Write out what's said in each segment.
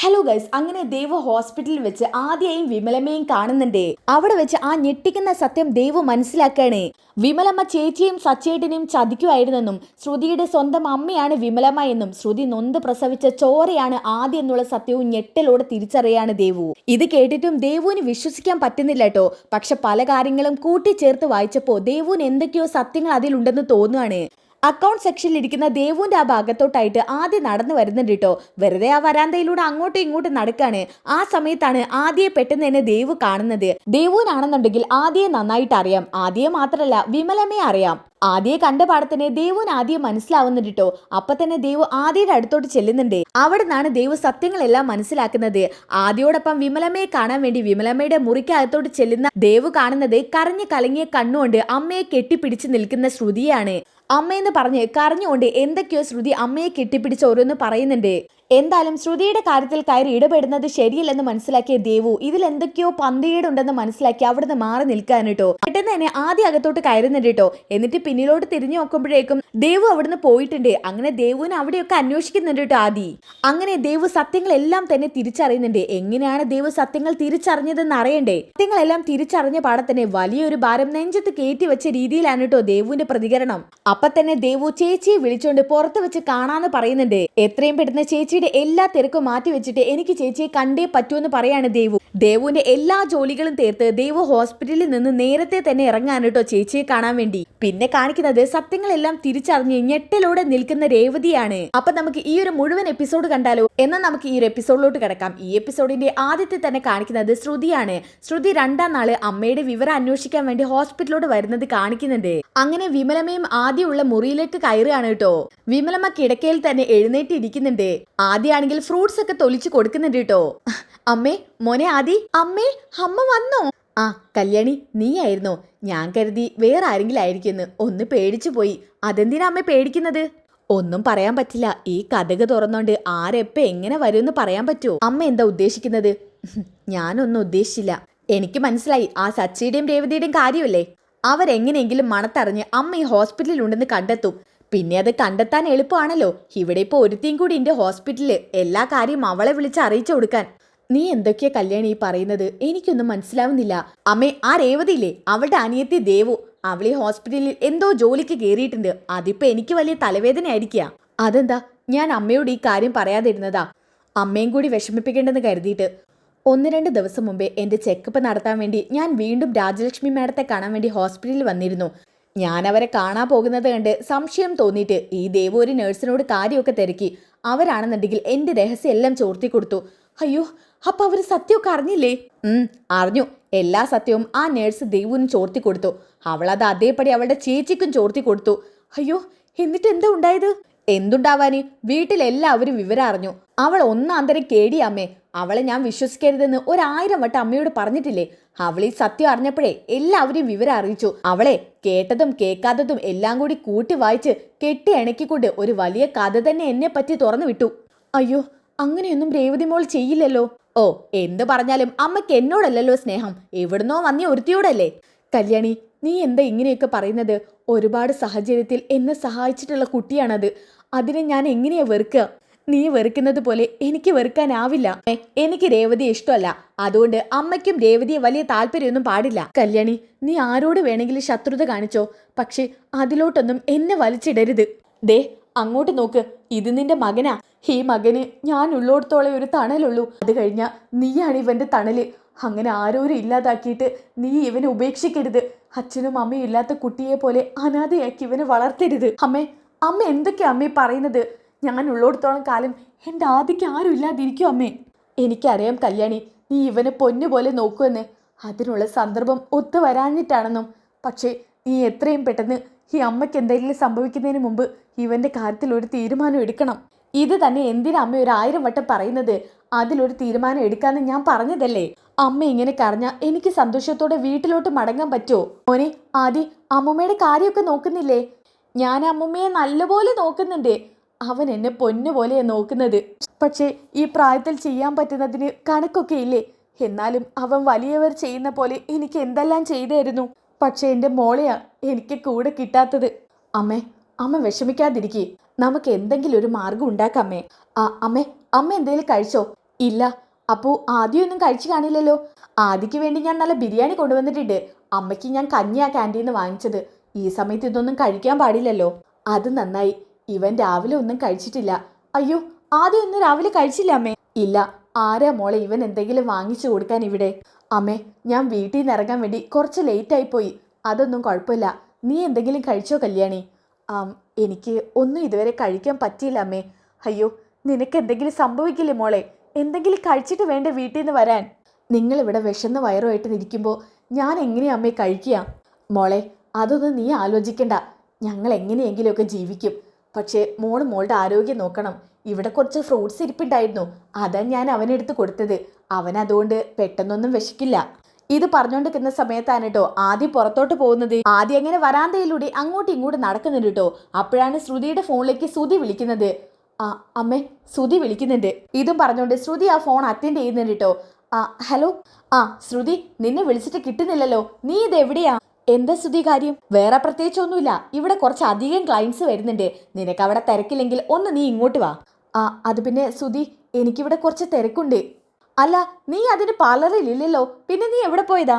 Hello guys, അങ്ങനെ ദേവ് ഹോസ്പിറ്റലിൽ വെച്ച് ആദ്യയും വിമലമ്മയും കാണുന്നുണ്ട്. അവിടെ വെച്ച് ആ ഞെട്ടിക്കുന്ന സത്യം ദേവ് മനസ്സിലാക്കാണ്. വിമലമ്മ ചേച്ചിയും സച്ചേട്ടനെയും ചതിക്കുമായിരുന്നെന്നും ശ്രുതിയുടെ സ്വന്തം അമ്മയാണ് വിമലമ്മ എന്നും ശ്രുതി നൊന്ത് പ്രസവിച്ച ചോരയാണ് ആദ്യം എന്നുള്ള സത്യവും ഞെട്ടലോടെ തിരിച്ചറിയാണ് ദേവു. ഇത് കേട്ടിട്ടും ദേവുവിന് വിശ്വസിക്കാൻ പറ്റുന്നില്ല കേട്ടോ. പക്ഷെ പല കാര്യങ്ങളും കൂട്ടിച്ചേർത്ത് വായിച്ചപ്പോ ദേവുവിന് എന്തൊക്കെയോ സത്യങ്ങൾ അതിലുണ്ടെന്ന് തോന്നുകയാണ്. അക്കൗണ്ട് സെക്ഷനിൽ ഇരിക്കുന്ന ദേവുവിന്റെ ആ ഭാഗത്തോട്ടായിട്ട് ആദ്യം നടന്നു വരുന്നുണ്ട് കേട്ടോ. വെറുതെ ആ വരാന്തയിലൂടെ അങ്ങോട്ടും ഇങ്ങോട്ടും നടക്കാണ്. ആ സമയത്താണ് ആദ്യയെ പെട്ടെന്ന് തന്നെ ദേവു കാണുന്നത്. ദേവുവിനാണെന്നുണ്ടെങ്കിൽ ആദ്യയെ നന്നായിട്ട് അറിയാം. ആദ്യയെ മാത്രമല്ല വിമലമ്മയെ അറിയാം. ആദ്യയെ കണ്ട പാടത്തന്നെ ദേവുവിന് ആദ്യം മനസ്സിലാവുന്നുണ്ട് കേട്ടോ. അപ്പൊ തന്നെ ദേവു ആദ്യയുടെ അടുത്തോട്ട് ചെല്ലുന്നുണ്ട്. അവിടെ നിന്നാണ് ദേവു സത്യങ്ങളെല്ലാം മനസ്സിലാക്കുന്നത്. ആദ്യയോടൊപ്പം വിമലമ്മയെ കാണാൻ വേണ്ടി വിമലമ്മയുടെ മുറിക്കകത്തോട്ട് ചെല്ലുന്ന ദേവു കാണുന്നത് കരഞ്ഞു കലങ്ങിയ കണ്ണുകൊണ്ട് അമ്മയെ കെട്ടിപ്പിടിച്ച് നിൽക്കുന്ന ശ്രുതിയാണ്. അമ്മയെന്ന് പറഞ്ഞ് കരഞ്ഞുകൊണ്ട് എന്തൊക്കെയോ ശ്രുതി അമ്മയെ കെട്ടിപ്പിടിച്ച് ഓരോന്ന് പറയുന്നുണ്ട്. എന്തായാലും ശ്രുതിയുടെ കാര്യത്തിൽ കയറി ഇടപെടുന്നത് ശരിയല്ലെന്ന് മനസ്സിലാക്കിയ ദേവു ഇതിൽ എന്തൊക്കെയോ പന്തികേടുണ്ടെന്ന് മനസ്സിലാക്കി അവിടുന്ന് മാറി നിൽക്കാൻ കേട്ടോ. പെട്ടെന്ന് തന്നെ ആദ്യം അകത്തോട്ട് കയറുന്നുണ്ട് കേട്ടോ. എന്നിട്ട് പിന്നിലോട്ട് തിരിഞ്ഞു നോക്കുമ്പോഴേക്കും ദേവു അവിടുന്ന് പോയിട്ടുണ്ട്. അങ്ങനെ ദേവുവിനെ അവിടെയൊക്കെ അന്വേഷിക്കുന്നുണ്ട് കേട്ടോ ആദി. അങ്ങനെ ദേവു സത്യങ്ങളെല്ലാം തന്നെ തിരിച്ചറിയുന്നുണ്ട്. എങ്ങനെയാണ് ദേവു സത്യങ്ങൾ തിരിച്ചറിഞ്ഞതെന്ന് അറിയണ്ടേ. സത്യങ്ങളെല്ലാം തിരിച്ചറിഞ്ഞ പാടെ തന്നെ വലിയൊരു ഭാരം നെഞ്ചത്ത് കയറ്റി വെച്ച രീതിയിലാണ് കേട്ടോ ദേവുവിന്റെ പ്രതികരണം. അപ്പൊ തന്നെ ദേവു ചേച്ചിയെ വിളിച്ചോണ്ട് പുറത്ത് വെച്ച് കാണാന്ന് പറയുന്നുണ്ട്. എത്രയും പെട്ടെന്ന് ചേച്ചിയുടെ എല്ലാ തിരക്കും മാറ്റി വെച്ചിട്ട് എനിക്ക് ചേച്ചിയെ കണ്ടേ പറ്റൂന്ന് പറയാണ് ദേവു. ദേവുവിന്റെ എല്ലാ ജോലികളും തീർത്ത് ദേവു ഹോസ്പിറ്റലിൽ നിന്ന് നേരത്തെ തന്നെ ഇറങ്ങാൻ കേട്ടോ ചേച്ചിയെ കാണാൻ വേണ്ടി. പിന്നെ കാണിക്കുന്നത് സത്യങ്ങളെല്ലാം തിരിച്ചറിഞ്ഞ് ഞെട്ടലോടെ നിൽക്കുന്ന രേവതിയാണ്. അപ്പൊ നമുക്ക് ഈ ഒരു മുഴുവൻ എപ്പിസോഡ് കണ്ടാലോ? എന്നാൽ നമുക്ക് ഈ ഒരു എപ്പിസോഡിലോട്ട് കിടക്കാം. ഈ എപ്പിസോഡിന്റെ ആദ്യത്തെ തന്നെ കാണിക്കുന്നത് ശ്രുതിയാണ്. ശ്രുതി രണ്ടാം നാള് അമ്മയുടെ വിവരം അന്വേഷിക്കാൻ വേണ്ടി ഹോസ്പിറ്റലിലോട്ട് വരുന്നത് കാണിക്കുന്നുണ്ട്. അങ്ങനെ വിമലമ്മയും ആദ്യമുള്ള മുറിയിലേക്ക് കയറുകയാണ് കേട്ടോ. വിമലമ്മ കിടക്കയിൽ തന്നെ എഴുന്നേറ്റ് ഇരിക്കുന്നുണ്ട്. ആദ്യമാണെങ്കിൽ ഫ്രൂട്ട്സ് ഒക്കെ തൊലിച്ചു കൊടുക്കുന്നുണ്ട് കേട്ടോ. അമ്മേ, മോനെ ആദി. അമ്മേ, അമ്മ വന്നോ? ആ കല്യാണി, നീയായിരുന്നോ? ഞാൻ കരുതി വേറെ ആരെങ്കിലും ആയിരിക്കുമെന്ന്. ഒന്ന് പേടിച്ചു പോയി. അതെന്തിനാ അമ്മ പേടിക്കുന്നത്? ഒന്നും പറയാൻ പറ്റില്ല. ഈ കഥക് തുറന്നോണ്ട് ആരെപ്പ എങ്ങനെ വരുമെന്ന് പറയാൻ പറ്റുമോ? അമ്മ എന്താ ഉദ്ദേശിക്കുന്നത്? ഞാനൊന്നും ഉദ്ദേശിച്ചില്ല. എനിക്ക് മനസ്സിലായി. ആ സച്ചിയുടെയും രേവതിയുടെയും കാര്യമല്ലേ? അവരെങ്ങനെയെങ്കിലും മണത്തറിഞ്ഞ് അമ്മ ഈ ഹോസ്പിറ്റലിൽ ഉണ്ടെന്ന് കണ്ടെത്തും. പിന്നെ അത് കണ്ടെത്താൻ എളുപ്പമാണല്ലോ. ഇവിടെ ഇപ്പോൾ ഒരുത്തിയും കൂടി ഉണ്ട് ഹോസ്പിറ്റലിൽ. എല്ലാ കാര്യവും അവളെ വിളിച്ച് അറിയിച്ചു കൊടുക്കാൻ. നീ എന്തൊക്കെയാ കല്യാണി ഈ പറയുന്നത്? എനിക്കൊന്നും മനസ്സിലാവുന്നില്ല. അമ്മേ, ആ രേവതിയില്ലേ, അവളുടെ അനിയത്തി ദേവു. അവളീ ഹോസ്പിറ്റലിൽ എന്തോ ജോലിക്ക് കയറിയിട്ടുണ്ട്. അതിപ്പോ എനിക്ക് വലിയ തലവേദന ആയിരിക്കുക. അതെന്താ? ഞാൻ അമ്മയോട് ഈ കാര്യം പറയാതിരുന്നതാ. അമ്മയും കൂടി വിഷമിപ്പിക്കേണ്ടെന്ന് കരുതിയിട്ട്. 1-2 ദിവസം മുമ്പേ എൻ്റെ ചെക്കപ്പ് നടത്താൻ വേണ്ടി ഞാൻ വീണ്ടും രാജലക്ഷ്മി മാഡത്തെ കാണാൻ വേണ്ടി ഹോസ്പിറ്റലിൽ വന്നിരുന്നു. ഞാൻ അവരെ കാണാൻ പോകുന്നത് കണ്ട് സംശയം തോന്നിയിട്ട് ഈ ദേവു ഒരു നഴ്സിനോട് കാര്യമൊക്കെ തിരക്കി. അവരാണെന്നുണ്ടെങ്കിൽ എൻ്റെ രഹസ്യം എല്ലാം ചോർത്തി കൊടുത്തു. അയ്യോ, അപ്പൊ അവര് സത്യമൊക്കെ അറിഞ്ഞില്ലേ? അറിഞ്ഞു. എല്ലാ സത്യവും ആ നേഴ്സ് ദേവുവിന് ചോർത്തി കൊടുത്തു. അവളത് അതേപടി അവളുടെ ചേച്ചിക്കും ചോർത്തി കൊടുത്തു. അയ്യോ, എന്നിട്ട് എന്താ ഉണ്ടായത്? എന്തുണ്ടാവാന്? വീട്ടിലെല്ലാവരും വിവരം അറിഞ്ഞു. അവൾ ഒന്നാന്തരം കേടിയമ്മേ. അവളെ ഞാൻ വിശ്വസിക്കരുതെന്ന് 1000 വട്ടം അമ്മയോട് പറഞ്ഞിട്ടില്ലേ? അവൾ ഈ സത്യം അറിഞ്ഞപ്പോഴേ എല്ലാവരും വിവരം അറിയിച്ചു. അവളെ കേട്ടതും കേൾക്കാത്തതും എല്ലാം കൂടി കൂട്ടി വായിച്ച് കെട്ടി ഇണക്കിക്കൊണ്ട് ഒരു വലിയ കഥ തന്നെ എന്നെ പറ്റി തുറന്നു വിട്ടു. അയ്യോ, അങ്ങനെയൊന്നും രേവതി മോൾ ചെയ്യില്ലല്ലോ. ഓ, എന്ത് പറഞ്ഞാലും അമ്മയ്ക്ക് എന്നോടല്ലല്ലോ സ്നേഹം, എവിടുന്നോ വന്നിയ ഒരുത്തിയോടല്ലേ. കല്യാണി, നീ എന്താ ഇങ്ങനെയൊക്കെ പറയുന്നത്? ഒരുപാട് സാഹചര്യത്തിൽ എന്നെ സഹായിച്ചിട്ടുള്ള കുട്ടിയാണത്. അതിനെ ഞാൻ എങ്ങനെയാ വെറുക്കുക? നീ വെറുക്കുന്നത് പോലെ എനിക്ക് വെറുക്കാനാവില്ല. എനിക്ക് രേവതിയെ ഇഷ്ടമല്ല. അതുകൊണ്ട് അമ്മയ്ക്കും രേവതിയെ വലിയ താല്പര്യമൊന്നും പാടില്ല. കല്യാണി, നീ ആരോട് വേണമെങ്കിലും ശത്രുത കാണിച്ചോ, പക്ഷെ അതിലോട്ടൊന്നും എന്നെ വലിച്ചിടരുത്. ദേ, അങ്ങോട്ട് നോക്ക്. ഇത് നിന്റെ മകനാ. ഈ മകന് ഞാൻ ഉള്ളോടത്തോളം ഒരു തണലുള്ളൂ. അത് കഴിഞ്ഞാ നീയാണ് ഇവന്റെ തണല്. അങ്ങനെ ആരോരും ഇല്ലാതാക്കിയിട്ട് നീ ഇവനെ ഉപേക്ഷിക്കരുത്. അച്ഛനും അമ്മയും ഇല്ലാത്ത കുട്ടിയെ പോലെ അനാഥയാക്കി ഇവനെ വളർത്തരുത്. അമ്മ എന്തൊക്കെയാ അമ്മേ പറയുന്നത്? ഞാൻ ഉള്ളോടത്തോളം കാലം എൻ്റെ ആദിക്ക് ആരും ഇല്ലാതിരിക്കും അമ്മേ. എനിക്കറിയാം കല്യാണി, നീ ഇവനെ പൊന്നുപോലെ നോക്കുമെന്ന്. അതിനുള്ള സന്ദർഭം ഒത്തു വരാഞ്ഞിട്ടാണെന്നും. പക്ഷേ നീ എത്രയും പെട്ടെന്ന് ഈ അമ്മയ്ക്ക് എന്തെങ്കിലും സംഭവിക്കുന്നതിന് മുമ്പ് ഇവന്റെ കാര്യത്തിൽ ഒരു തീരുമാനം എടുക്കണം. ഇത് തന്നെ എന്തിനാ അമ്മ 1000 വട്ടം പറയുന്നത്? അതിലൊരു തീരുമാനം എടുക്കാന്ന് ഞാൻ പറഞ്ഞതല്ലേ. അമ്മ ഇങ്ങനെ കരഞ്ഞ എനിക്ക് സന്തോഷത്തോടെ വീട്ടിലോട്ട് മടങ്ങാൻ പറ്റുമോ? മോനെ ആദി, അമ്മൂമ്മയുടെ കാര്യമൊക്കെ നോക്കുന്നില്ലേ? ഞാൻ അമ്മൂമ്മയെ നല്ലപോലെ നോക്കുന്നുണ്ട്. അവൻ എന്നെ പൊന്നുപോലെയാ നോക്കുന്നത്. പക്ഷേ ഈ പ്രായത്തിൽ ചെയ്യാൻ പറ്റുന്നതിന് കണക്കൊക്കെ ഇല്ലേ? എന്നാലും അവൻ വലിയവർ ചെയ്യുന്ന പോലെ എനിക്ക് എന്തെല്ലാം ചെയ്തായിരുന്നു. പക്ഷെ എൻ്റെ മോളെയാ എനിക്ക് കൂടെ കിട്ടാത്തത്. അമ്മ വിഷമിക്കാതിരിക്കേ. നമുക്ക് എന്തെങ്കിലും ഒരു മാർഗം ഉണ്ടാക്കാമേ. അമ്മ എന്തെങ്കിലും കഴിച്ചോ? ഇല്ല. അപ്പോൾ ആദ്യമൊന്നും കഴിച്ചു കാണില്ലല്ലോ. ആദിക്ക് വേണ്ടി ഞാൻ നല്ല ബിരിയാണി കൊണ്ടുവന്നിട്ടുണ്ട്. അമ്മയ്ക്ക് ഞാൻ കഞ്ഞിയാ ക്യാൻറ്റീന്ന് വാങ്ങിച്ചത്. ഈ സമയത്ത് ഇതൊന്നും കഴിക്കാൻ പാടില്ലല്ലോ. അത് നന്നായി. ഇവൻ രാവിലെ ഒന്നും കഴിച്ചിട്ടില്ല. അയ്യോ, ആദ്യം ഒന്നും രാവിലെ കഴിച്ചില്ല അമ്മേ. ഇല്ല. ആരാ മോളെ ഇവൻ എന്തെങ്കിലും വാങ്ങിച്ചു കൊടുക്കാൻ ഇവിടെ? അമ്മേ, ഞാൻ വീട്ടിൽ നിന്ന് ഇറങ്ങാൻ വേണ്ടി കുറച്ച് ലേറ്റായി പോയി. അതൊന്നും കുഴപ്പമില്ല. നീ എന്തെങ്കിലും കഴിച്ചോ കല്യാണി? എനിക്ക് ഒന്നും ഇതുവരെ കഴിക്കാൻ പറ്റിയില്ല അമ്മേ. അയ്യോ, നിനക്ക് എന്തെങ്കിലും സംഭവിക്കില്ലേ മോളെ? എന്തെങ്കിലും കഴിച്ചിട്ട് വേണ്ട വീട്ടിൽ നിന്ന് വരാൻ. നിങ്ങളിവിടെ വിശന്ന വയറുമായിട്ട് നിൽക്കുമ്പോൾ ഞാൻ എങ്ങനെയാ അമ്മേ കഴിക്കുക? മോളെ, അതൊന്നും നീ ആലോചിക്കണ്ട. ഞങ്ങൾ എങ്ങനെയെങ്കിലുമൊക്കെ ജീവിക്കും. പക്ഷേ മോളുടെ ആരോഗ്യം നോക്കണം. ഇവിടെ കുറച്ച് ഫ്രൂട്ട്സ് ഇരിപ്പുണ്ടായിരുന്നു. അതാ ഞാൻ അവനെടുത്ത് കൊടുത്തത്. അവൻ അതുകൊണ്ട് പെട്ടെന്നൊന്നും വിശക്കില്ല. ഇത് പറഞ്ഞുകൊണ്ടിരിക്കുന്ന സമയത്താണ് കേട്ടോ ആദ്യം പുറത്തോട്ട് പോകുന്നത്. ആദ്യം അങ്ങനെ വരാന്തയിലൂടെ അങ്ങോട്ടും ഇങ്ങോട്ടും നടക്കുന്നുണ്ട് കേട്ടോ. അപ്പോഴാണ് ശ്രുതിയുടെ ഫോണിലേക്ക് ശ്രുതി വിളിക്കുന്നത്. അമ്മേ, ശ്രുതി വിളിക്കുന്നുണ്ട്. ഇതും പറഞ്ഞുകൊണ്ട് ശ്രുതി ആ ഫോൺ അറ്റൻഡ് ചെയ്യുന്നുണ്ട് കേട്ടോ. ഹലോ. ശ്രുതി, നിന്നെ വിളിച്ചിട്ട് കിട്ടുന്നില്ലല്ലോ. നീ ഇത് എവിടെയാ? എന്താ ശ്രുതി കാര്യം? വേറെ പ്രത്യേകിച്ചൊന്നുമില്ല. ഇവിടെ കുറച്ച് അധികം ക്ലയൻസ് വരുന്നുണ്ട്. നിനക്ക് അവിടെ തിരക്കില്ലെങ്കിൽ ഒന്ന് നീ ഇങ്ങോട്ട് വാ. അത് പിന്നെ ശ്രുതി, എനിക്കിവിടെ കുറച്ച് തിരക്കുണ്ട്. അല്ല, നീ അതിന് പാർലറിലില്ലല്ലോ. പിന്നെ നീ എവിടെ പോയതാ?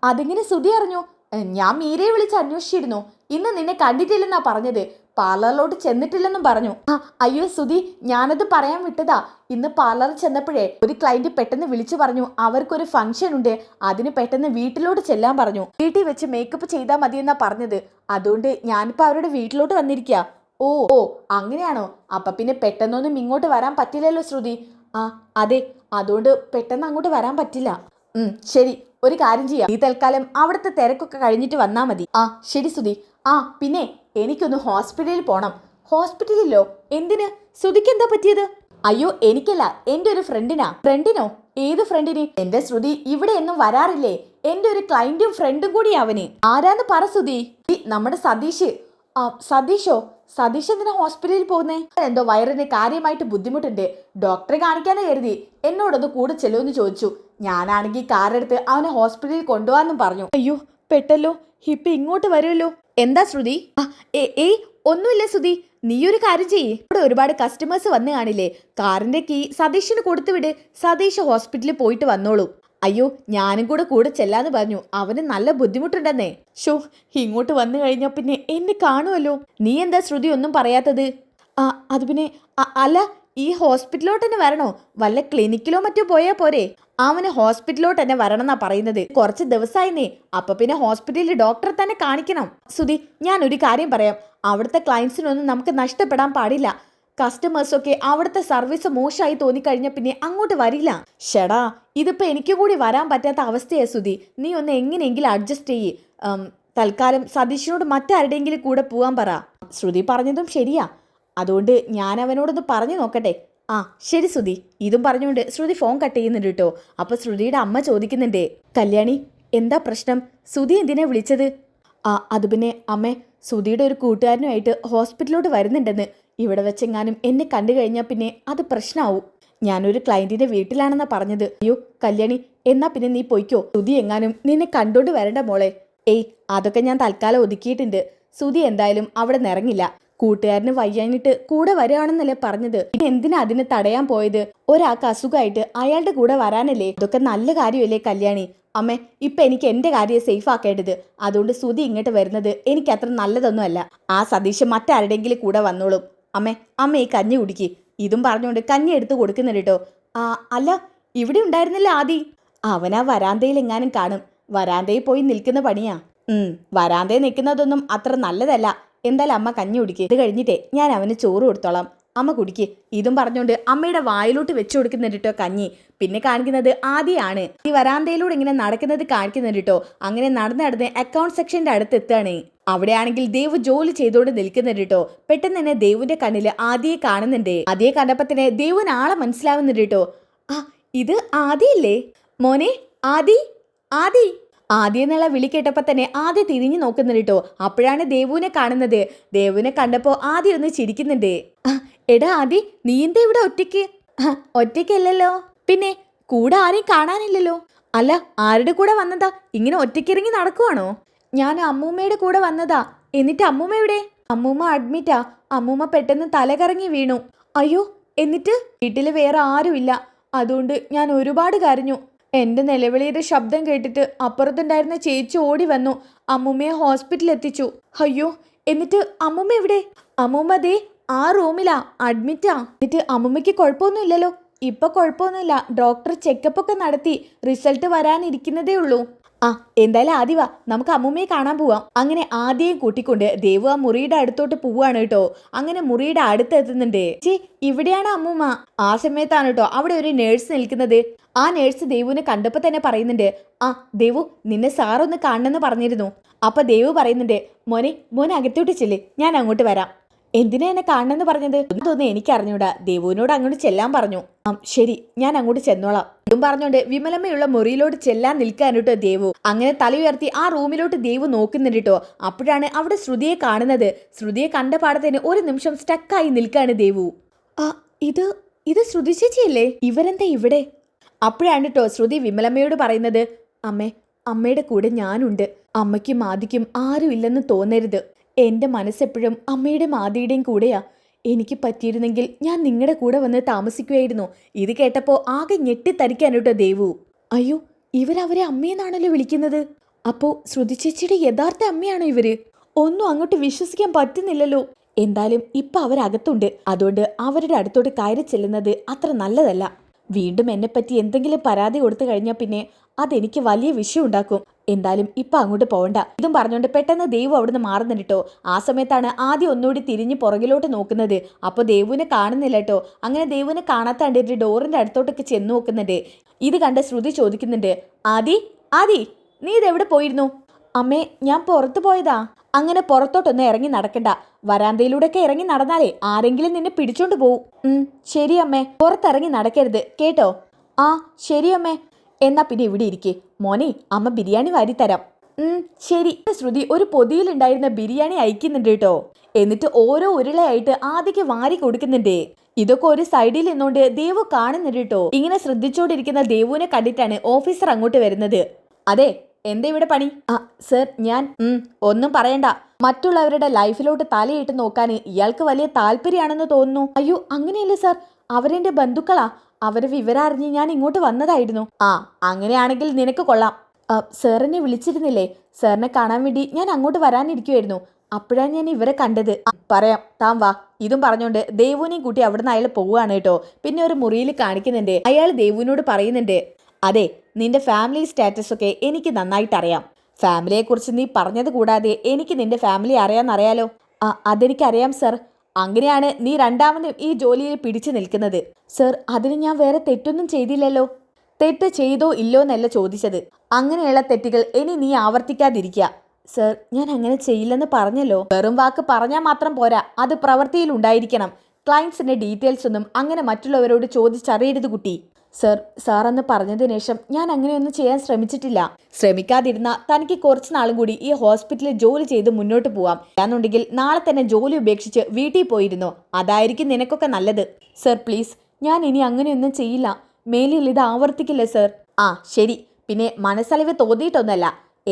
അതിങ്ങനെ ശ്രുതി അറിഞ്ഞു? ഞാൻ മീരയെ വിളിച്ച് അന്വേഷിച്ചിരുന്നു. ഇന്ന് നിന്നെ കണ്ടിട്ടില്ലെന്നാ പറഞ്ഞത്. പാർലറിലോട്ട് ചെന്നിട്ടില്ലെന്നും പറഞ്ഞു. അയ്യോ ശ്രുതി, ഞാനത് പറയാൻ വിട്ടതാ. ഇന്ന് പാർലറിൽ ചെന്നപ്പോഴേ ഒരു ക്ലയന്റ് പെട്ടെന്ന് വിളിച്ചു പറഞ്ഞു അവർക്കൊരു ഫംഗ്ഷൻ ഉണ്ട്, അതിന് പെട്ടെന്ന് വീട്ടിലോട്ട് ചെല്ലാൻ പറഞ്ഞു. വീട്ടിൽ വെച്ച് മേക്കപ്പ് ചെയ്താൽ മതിയെന്നാ പറഞ്ഞത്. അതുകൊണ്ട് ഞാനിപ്പോൾ അവരുടെ വീട്ടിലോട്ട് വന്നിരിക്കുക. ഓ ഓ അങ്ങനെയാണോ? അപ്പൊ പിന്നെ പെട്ടെന്നൊന്നും ഇങ്ങോട്ട് വരാൻ പറ്റില്ലല്ലോ ശ്രുതി. അതെ, അതുകൊണ്ട് പെട്ടെന്ന് അങ്ങോട്ട് വരാൻ പറ്റില്ല. ശരി, ഒരു കാര്യം ചെയ്യാം. ഈ തൽക്കാലം അവിടുത്തെ തിരക്കൊക്കെ കഴിഞ്ഞിട്ട് വന്നാ മതി. ശരി ശ്രുതി. പിന്നെ എനിക്കൊന്ന് ഹോസ്പിറ്റലിൽ പോണം. ഹോസ്പിറ്റലിലോ? എന്തിന്? ശ്രുതിക്ക് എന്താ പറ്റിയത്? അയ്യോ, എനിക്കല്ല, എൻ്റെ ഒരു ഫ്രണ്ടിനാ. ഫ്രണ്ടിനോ? ഏത് ഫ്രണ്ടിന്? എന്റെ ശ്രുതി ഇവിടെ ഒന്നും വരാറില്ലേ? എൻ്റെ ഒരു ക്ലയന്റും ഫ്രണ്ടും കൂടി അവന്. ആരാന്ന് പറ ശ്രുതി. നമ്മുടെ സതീഷ്. സതീഷോ? സതീഷ് എന്തിനാ ഹോസ്പിറ്റലിൽ പോകുന്നേ? എന്തോ വയറിന് കാര്യമായിട്ട് ബുദ്ധിമുട്ടുണ്ട്. ഡോക്ടറെ കാണിക്കാനേ കരുതി. എന്നോടൊന്ന് കൂടെ ചെല്ലുമെന്ന് ചോദിച്ചു. ഞാനാണെങ്കിൽ കാറെടുത്ത് അവനെ ഹോസ്പിറ്റലിൽ കൊണ്ടുപോകാന്നും പറഞ്ഞു. അയ്യോ, പെട്ടല്ലോ. ഇപ്പൊ ഇങ്ങോട്ട് വരുമല്ലോ. എന്താ ശ്രുതി? ഏയ് ഒന്നുമില്ല ശ്രുതി. നീയൊരു കാര്യം ചെയ്യേ. ഇവിടെ ഒരുപാട് കസ്റ്റമേഴ്സ് വന്ന് കാണില്ലേ? കാറിന്റെ കീ സതീഷിന് കൊടുത്തുവിട്. സതീഷ് ഹോസ്പിറ്റലിൽ പോയിട്ട് വന്നോളൂ. അയ്യോ, ഞാനും കൂടെ ചെല്ലാന്ന് പറഞ്ഞു. അവന് നല്ല ബുദ്ധിമുട്ടുണ്ടെന്നേ. ഇങ്ങോട്ട് വന്നു കഴിഞ്ഞാൽ പിന്നെ എന്നെ കാണുമല്ലോ. നീ എന്താ ശ്രുതി ഒന്നും പറയാത്തത്? അത് പിന്നെ അല്ല, ഈ ഹോസ്പിറ്റലിലോട്ട് തന്നെ വരണോ? വല്ല ക്ലിനിക്കിലോ മറ്റോ പോയാൽ പോരെ? അവന് ഹോസ്പിറ്റലിലോട്ട് തന്നെ വരണം എന്നാ പറയുന്നത്. കുറച്ച് ദിവസമായിന്നേ. അപ്പൊ പിന്നെ ഹോസ്പിറ്റലിൽ ഡോക്ടറെ തന്നെ കാണിക്കണം. സുധി, ഞാൻ ഒരു കാര്യം പറയാം. അവിടുത്തെ ക്ലയൻസിനൊന്നും നമുക്ക് നഷ്ടപ്പെടാൻ പാടില്ല. കസ്റ്റമേഴ്സൊക്കെ അവിടുത്തെ സർവീസ് മോശമായി തോന്നിക്കഴിഞ്ഞാൽ പിന്നെ അങ്ങോട്ട് വരില്ല. ഷെടാ, ഇതിപ്പോ എനിക്ക് കൂടി വരാൻ പറ്റാത്ത അവസ്ഥയാ സുധി. നീ ഒന്ന് എങ്ങനെയെങ്കിലും അഡ്ജസ്റ്റ് ചെയ്യ്. തൽക്കാലം സതീഷിനോട് മറ്റാരുടെയെങ്കിലും കൂടെ പോവാൻ പറ. ശ്രുതി പറഞ്ഞതും ശരിയാ. അതുകൊണ്ട് ഞാൻ അവനോടൊന്ന് പറഞ്ഞു നോക്കട്ടെ. ശരി ശ്രുതി. ഇതും പറഞ്ഞുകൊണ്ട് ശ്രുതി ഫോൺ കട്ട് ചെയ്യുന്നുണ്ട് കേട്ടോ. അപ്പൊ ശ്രുതിയുടെ അമ്മ ചോദിക്കുന്നുണ്ട്, കല്യാണി എന്താ പ്രശ്നം? ശ്രുതി എന്തിനാ വിളിച്ചത്? അത് പിന്നെ അമ്മേ, ശ്രുതിയുടെ ഒരു കൂട്ടുകാരനുമായിട്ട് ഹോസ്പിറ്റലിലോട്ട് വരുന്നുണ്ടെന്ന്. ഇവിടെ വെച്ചെങ്ങാനും എന്നെ കണ്ടു കഴിഞ്ഞാൽ പിന്നെ അത് പ്രശ്നമാവും. ഞാനൊരു ക്ലയന്റിന്റെ വീട്ടിലാണെന്നാ പറഞ്ഞത്. അയ്യോ കല്യാണി, എന്നാ പിന്നെ നീ പൊയ്ക്കോ. ശ്രുതി എങ്ങാനും നിന്നെ കണ്ടോണ്ട് വരണ്ട മോളെ. അതൊക്കെ ഞാൻ തൽക്കാലം ഒതുക്കിയിട്ടുണ്ട്. ശ്രുതി എന്തായാലും അവിടെ നിറങ്ങില്ല. കൂട്ടുകാരന് വയ്യാഞ്ഞിട്ട് കൂടെ വരികയാണെന്നല്ലേ പറഞ്ഞത്. എന്തിനാ അതിനെ തടയാൻ പോയത്? ഒരാൾക്ക് അസുഖമായിട്ട് അയാളുടെ കൂടെ വരാനല്ലേ? അതൊക്കെ നല്ല കാര്യമല്ലേ കല്യാണി? അമ്മേ, ഇപ്പൊ എനിക്ക് എന്റെ കാര്യം സേഫ് ആക്കേണ്ടത്. അതുകൊണ്ട് ശ്രുതി ഇങ്ങോട്ട് വരുന്നത് എനിക്ക് അത്ര നല്ലതൊന്നും അല്ല. സതീഷ് മറ്റാരുടെങ്കിലും കൂടെ വന്നോളും. അമ്മ ഈ കഞ്ഞി കുടിക്ക്. ഇതും പറഞ്ഞുകൊണ്ട് കഞ്ഞി എടുത്ത് കൊടുക്കുന്നുണ്ട് കേട്ടോ. അല്ല, ഇവിടെ ഉണ്ടായിരുന്നില്ല ആദി. അവനാ വരാന്തയിൽ എങ്ങാനും കാണും. വരാന്തയിൽ പോയി നിൽക്കുന്ന പണിയാ. വരാന്തയിൽ നിൽക്കുന്നതൊന്നും അത്ര നല്ലതല്ല. എന്തായാലും അമ്മ കഞ്ഞി കുടിക്ക്. ഇത് കഴിഞ്ഞിട്ടേ ഞാൻ അവന് ചോറ് കൊടുത്തോളാം. അമ്മ കുടിക്ക്. ഇതും പറഞ്ഞുകൊണ്ട് അമ്മയുടെ വായിലോട്ട് വെച്ചു കൊടുക്കുന്നുണ്ട് കേട്ടോ കഞ്ഞി. പിന്നെ കാണിക്കുന്നത് ആദ്യമാണ്. ഈ വരാന്തയിലൂടെ ഇങ്ങനെ നടക്കുന്നത് കാണിക്കുന്നുണ്ട് കേട്ടോ. അങ്ങനെ നടന്ന് അക്കൗണ്ട് സെക്ഷന്റെ അടുത്ത് എത്തുകയാണ്. അവിടെയാണെങ്കിൽ ദേവ് ജോലി ചെയ്തോണ്ട് നിൽക്കുന്നുണ്ട് കേട്ടോ. പെട്ടെന്ന് തന്നെ ദേവിന്റെ കണ്ണില് ആദിയെ കാണുന്നുണ്ട്. ആദിയെ കണ്ടപ്പോ തന്നെ ദേവിന് ആളെ മനസ്സിലാവുന്നുണ്ട് കേട്ടോ. ഇത് ആദിയല്ലേ? മോനെ ആദി, ആദി. ആദ്യം എന്നുള്ള വിളി കേട്ടപ്പോൾ തന്നെ ആദ്യം തിരിഞ്ഞു നോക്കുന്നുണ്ട് കേട്ടോ. അപ്പോഴാണ് ദേവുവിനെ കാണുന്നത്. ദേവുവിനെ കണ്ടപ്പോൾ ആദ്യം ഒന്ന് ചിരിക്കുന്നുണ്ട്. എടാ ആദി, നീ എന്താ ഇവിടെ ഒറ്റയ്ക്ക്? ഒറ്റയ്ക്കല്ലല്ലോ. പിന്നെ കൂടെ ആരെയും കാണാനില്ലല്ലോ. അല്ല, ആരുടെ കൂടെ വന്നതാ? ഇങ്ങനെ ഒറ്റയ്ക്കിറങ്ങി നടക്കുവാണോ? ഞാൻ അമ്മൂമ്മയുടെ കൂടെ വന്നതാ. എന്നിട്ട് അമ്മൂമ്മ എവിടെ? അമ്മൂമ്മ അഡ്മിറ്റാ. അമ്മൂമ്മ പെട്ടെന്ന് തലകറങ്ങി വീണു. അയ്യോ, എന്നിട്ട്? വീട്ടിൽ വേറെ ആരുമില്ല. അതുകൊണ്ട് ഞാൻ ഒരുപാട് കരഞ്ഞു. എന്റെ നിലവിളിയുടെ ശബ്ദം കേട്ടിട്ട് അപ്പുറത്തുണ്ടായിരുന്ന ചേച്ചി ഓടി വന്നു. അമ്മുമ്മയെ ഹോസ്പിറ്റലിൽ എത്തിച്ചു. അയ്യോ, എന്നിട്ട് അമ്മുമ്മ എവിടെ? അമ്മുമ്മ ദേ ആ റൂമിലാ, അഡ്മിറ്റാ. എന്നിട്ട് അമ്മുമ്മയ്ക്ക് കുഴപ്പമൊന്നുമില്ലല്ലോ? ഇപ്പൊ കുഴപ്പമൊന്നുമില്ല, ഡോക്ടർ ചെക്കപ്പ് ഒക്കെ നടത്തി, റിസൾട്ട് വരാനിരിക്കുന്നതേ ഉള്ളൂ. ആ, എന്തായാലും ആദ്യ വാ, നമുക്ക് അമ്മുമ്മയെ കാണാൻ പോവാം. അങ്ങനെ ആദ്യം കൂട്ടിക്കൊണ്ട് ദേവു ആ മുറിയുടെ അടുത്തോട്ട് പോവാണ് കേട്ടോ. അങ്ങനെ മുറിയുടെ അടുത്ത് എത്തുന്നുണ്ട്. ഇവിടെയാണ് അമ്മുമ്മ. ആ സമയത്താണ് കേട്ടോ അവിടെ ഒരു നേഴ്സ് നിൽക്കുന്നത്. ആ നേഴ്സ് ദേവുവിനെ കണ്ടപ്പോ തന്നെ പറയുന്നുണ്ട്, ആ ദേവു, നിന്നെ സാറൊന്ന് കാണണമെന്ന് പറഞ്ഞിരുന്നു. അപ്പൊ ദേവു പറയുന്നുണ്ട്, മോനെ അകത്തോട്ട് ചെല്ല്, ഞാൻ അങ്ങോട്ട് വരാം. എന്തിനാ എന്നെ കാണണമെന്ന് പറഞ്ഞത്? തോന്നുന്നു എനിക്ക് അറിഞ്ഞൂടാ. ദേവുവിനോട് അങ്ങോട്ട് ചെല്ലാൻ പറഞ്ഞു. ശരി, ഞാൻ അങ്ങോട്ട് ചെന്നോളാം. ഇതും പറഞ്ഞോണ്ട് വിമലമ്മയുള്ള മുറിയിലോട്ട് ചെല്ലാൻ നിൽക്കാൻ കേട്ടോ ദേവു. അങ്ങനെ തല ഉയർത്തി ആ റൂമിലോട്ട് ദേവു നോക്കുന്നുണ്ട് കേട്ടോ. അപ്പോഴാണ് അവിടെ ശ്രുതിയെ കാണുന്നത്. ശ്രുതിയെ കണ്ട പാടത്തിന് ഒരു നിമിഷം സ്റ്റക്കായി നിൽക്കാണ് ദേവു. ഇത് ശ്രുതി ചേച്ചിയല്ലേ? ഇവരെന്താ ഇവിടെ? അപ്പോഴാണ് കേട്ടോ ശ്രുതി വിമലമ്മയോട് പറയുന്നത്, അമ്മയുടെ കൂടെ ഞാനുണ്ട്. അമ്മയ്ക്കും ആദിക്കും ആരും ഇല്ലെന്ന് തോന്നരുത്. എന്റെ മനസ്സെപ്പോഴും അമ്മയുടെയും ആദിയുടെയും കൂടെയാ. എനിക്ക് പറ്റിയിരുന്നെങ്കിൽ ഞാൻ നിങ്ങളുടെ കൂടെ വന്ന് താമസിക്കുമായിരുന്നു. ഇത് കേട്ടപ്പോ ആകെ ഞെട്ടിത്തരിക്കാൻ കേട്ടോ ദേവു. അയ്യോ, ഇവരവരെ അമ്മയെന്നാണല്ലോ വിളിക്കുന്നത്. അപ്പോ ശ്രുതി ചേച്ചിയുടെ യഥാർത്ഥ അമ്മയാണോ ഇവര്? ഒന്നും അങ്ങോട്ട് വിശ്വസിക്കാൻ പറ്റുന്നില്ലല്ലോ. എന്തായാലും ഇപ്പൊ അവരകത്തുണ്ട്. അതുകൊണ്ട് അവരുടെ അടുത്തോട്ട് കയറി ചെല്ലുന്നത് അത്ര നല്ലതല്ല. വീണ്ടും എന്നെപ്പറ്റി എന്തെങ്കിലും പരാതി കൊടുത്തു കഴിഞ്ഞാൽ പിന്നെ അതെനിക്ക് വലിയ വിഷയം ഉണ്ടാക്കും. എന്തായാലും ഇപ്പൊ അങ്ങോട്ട് പോകണ്ട. ഇതും പറഞ്ഞുകൊണ്ട് പെട്ടെന്ന് ദേവു അവിടുന്ന് മാറുന്നുണ്ട് കേട്ടോ. ആ സമയത്താണ് ആദ്യം ഒന്നുകൂടി തിരിഞ്ഞ് പുറകിലോട്ട് നോക്കുന്നത്. അപ്പോൾ ദേവുവിനെ കാണുന്നില്ല കേട്ടോ. അങ്ങനെ ദേവുവിനെ കാണാത്ത കണ്ടിട്ട് ഡോറിന്റെ അടുത്തോട്ടൊക്കെ ചെന്ന് നോക്കുന്നുണ്ട്. ഇത് കണ്ട് ശ്രുതി ചോദിക്കുന്നുണ്ട്, ആദി നീ ഇതെവിടെ പോയിരുന്നു? അമ്മേ, ഞാൻ പുറത്തു പോയതാ. അങ്ങനെ പുറത്തോട്ടൊന്നും ഇറങ്ങി നടക്കണ്ട. വരാന്തയിലൂടെയൊക്കെ ഇറങ്ങി നടന്നാലേ ആരെങ്കിലും നിന്നെ പിടിച്ചോണ്ട് പോവും. ശരി അമ്മേ, പുറത്തിറങ്ങി നടക്കരുത് കേട്ടോ. ആ ശരി അമ്മേ. എന്നാ പിന്നെ ഇവിടെ ഇരിക്കേ. മോനെ, അമ്മ ബിരിയാണി വാരിത്തരാം. ശരി. ശ്രുതി ഒരു പൊതിയിലുണ്ടായിരുന്ന ബിരിയാണി അയക്കുന്നുണ്ട് കേട്ടോ. എന്നിട്ട് ഓരോ ഉരുളയായിട്ട് ആദ്യക്ക് വാരി കൊടുക്കുന്നുണ്ട്. ഇതൊക്കെ ഒരു സൈഡിൽ നിന്നുകൊണ്ട് ദേവു കാണുന്നുണ്ട് കേട്ടോ. ഇങ്ങനെ ശ്രദ്ധിച്ചോണ്ടിരിക്കുന്ന ദേവുവിനെ കണ്ടിട്ടാണ് ഓഫീസർ അങ്ങോട്ട് വരുന്നത്. അതെ, എന്താ ഇവിടെ പണി? സർ, ഞാൻ ഒന്നും പറയണ്ട. മറ്റുള്ളവരുടെ ലൈഫിലോട്ട് തലയിട്ട് നോക്കാൻ ഇയാൾക്ക് വലിയ താല്പര്യമാണെന്ന് തോന്നുന്നു. അയ്യോ, അങ്ങനെയല്ലേ സർ, അവരെന്റെ ബന്ധുക്കളാ. അവരെ വിവരം അറിഞ്ഞ് ഞാൻ ഇങ്ങോട്ട് വന്നതായിരുന്നു. അങ്ങനെയാണെങ്കിൽ നിനക്ക് കൊള്ളാം. സാറിനെ വിളിച്ചിരുന്നില്ലേ? സാറിനെ കാണാൻ വേണ്ടി ഞാൻ അങ്ങോട്ട് വരാനിരിക്കുമായിരുന്നു. അപ്പോഴാണ് ഞാൻ ഇവരെ കണ്ടത്. പറയാം, താൻ വാ. ഇതും പറഞ്ഞോണ്ട് ദേവുവിനെയും കൂട്ടി അവിടുന്ന് അയാൾ പോവുകയാണ് കേട്ടോ. പിന്നെ ഒരു മുറിയിൽ കാണിക്കുന്നുണ്ട്. അയാൾ ദേവുവിനോട് പറയുന്നുണ്ട്, അതെ, നിന്റെ ഫാമിലി സ്റ്റാറ്റസ് ഒക്കെ എനിക്ക് നന്നായിട്ട് അറിയാം. ഫാമിലിയെക്കുറിച്ച് നീ പറഞ്ഞത് കൂടാതെ എനിക്ക് നിന്റെ ഫാമിലി അറിയാമെന്നറിയാലോ. അതെനിക്കറിയാം സർ. അങ്ങനെയാണ് നീ രണ്ടാമതും ഈ ജോലിയിൽ പിടിച്ചു നിൽക്കുന്നത്. സർ, അതിന് ഞാൻ വേറെ തെറ്റൊന്നും ചെയ്തില്ലല്ലോ. തെറ്റ് ചെയ്തോ ഇല്ലോ എന്നല്ല ചോദിച്ചത്. അങ്ങനെയുള്ള തെറ്റുകൾ ഇനി നീ ആവർത്തിക്കാതിരിക്കുക. സർ, ഞാൻ അങ്ങനെ ചെയ്യില്ലെന്ന് പറഞ്ഞല്ലോ. വെറും വാക്ക് പറഞ്ഞാൽ മാത്രം പോരാ, അത് പ്രവൃത്തിയിൽ ഉണ്ടായിരിക്കണം. ക്ലയൻസിന്റെ ഡീറ്റെയിൽസ് ഒന്നും അങ്ങനെ മറ്റുള്ളവരോട് ചോദിച്ചറിയരുത് കുട്ടി. സാറെന്ന് പറഞ്ഞതിന് ശേഷം ഞാൻ അങ്ങനെയൊന്നും ചെയ്യാൻ ശ്രമിച്ചിട്ടില്ല. ശ്രമിക്കാതിരുന്ന തനിക്ക് കുറച്ച് നാളും കൂടി ഈ ഹോസ്പിറ്റലിൽ ജോലി ചെയ്ത് മുന്നോട്ട് പോവാം. അല്ലാന്നുണ്ടെങ്കിൽ നാളെ തന്നെ ജോലി ഉപേക്ഷിച്ച് വീട്ടിൽ പോയിരുന്നോ? അതായിരിക്കും നിനക്കൊക്കെ നല്ലത്. സർ പ്ലീസ്, ഞാൻ ഇനി അങ്ങനെയൊന്നും ചെയ്യില്ല. മേലിൽ ഇത് ആവർത്തിക്കില്ല സർ. ശരി. പിന്നെ മനസ്സലിവ് തോന്നിയിട്ടൊന്നല്ല.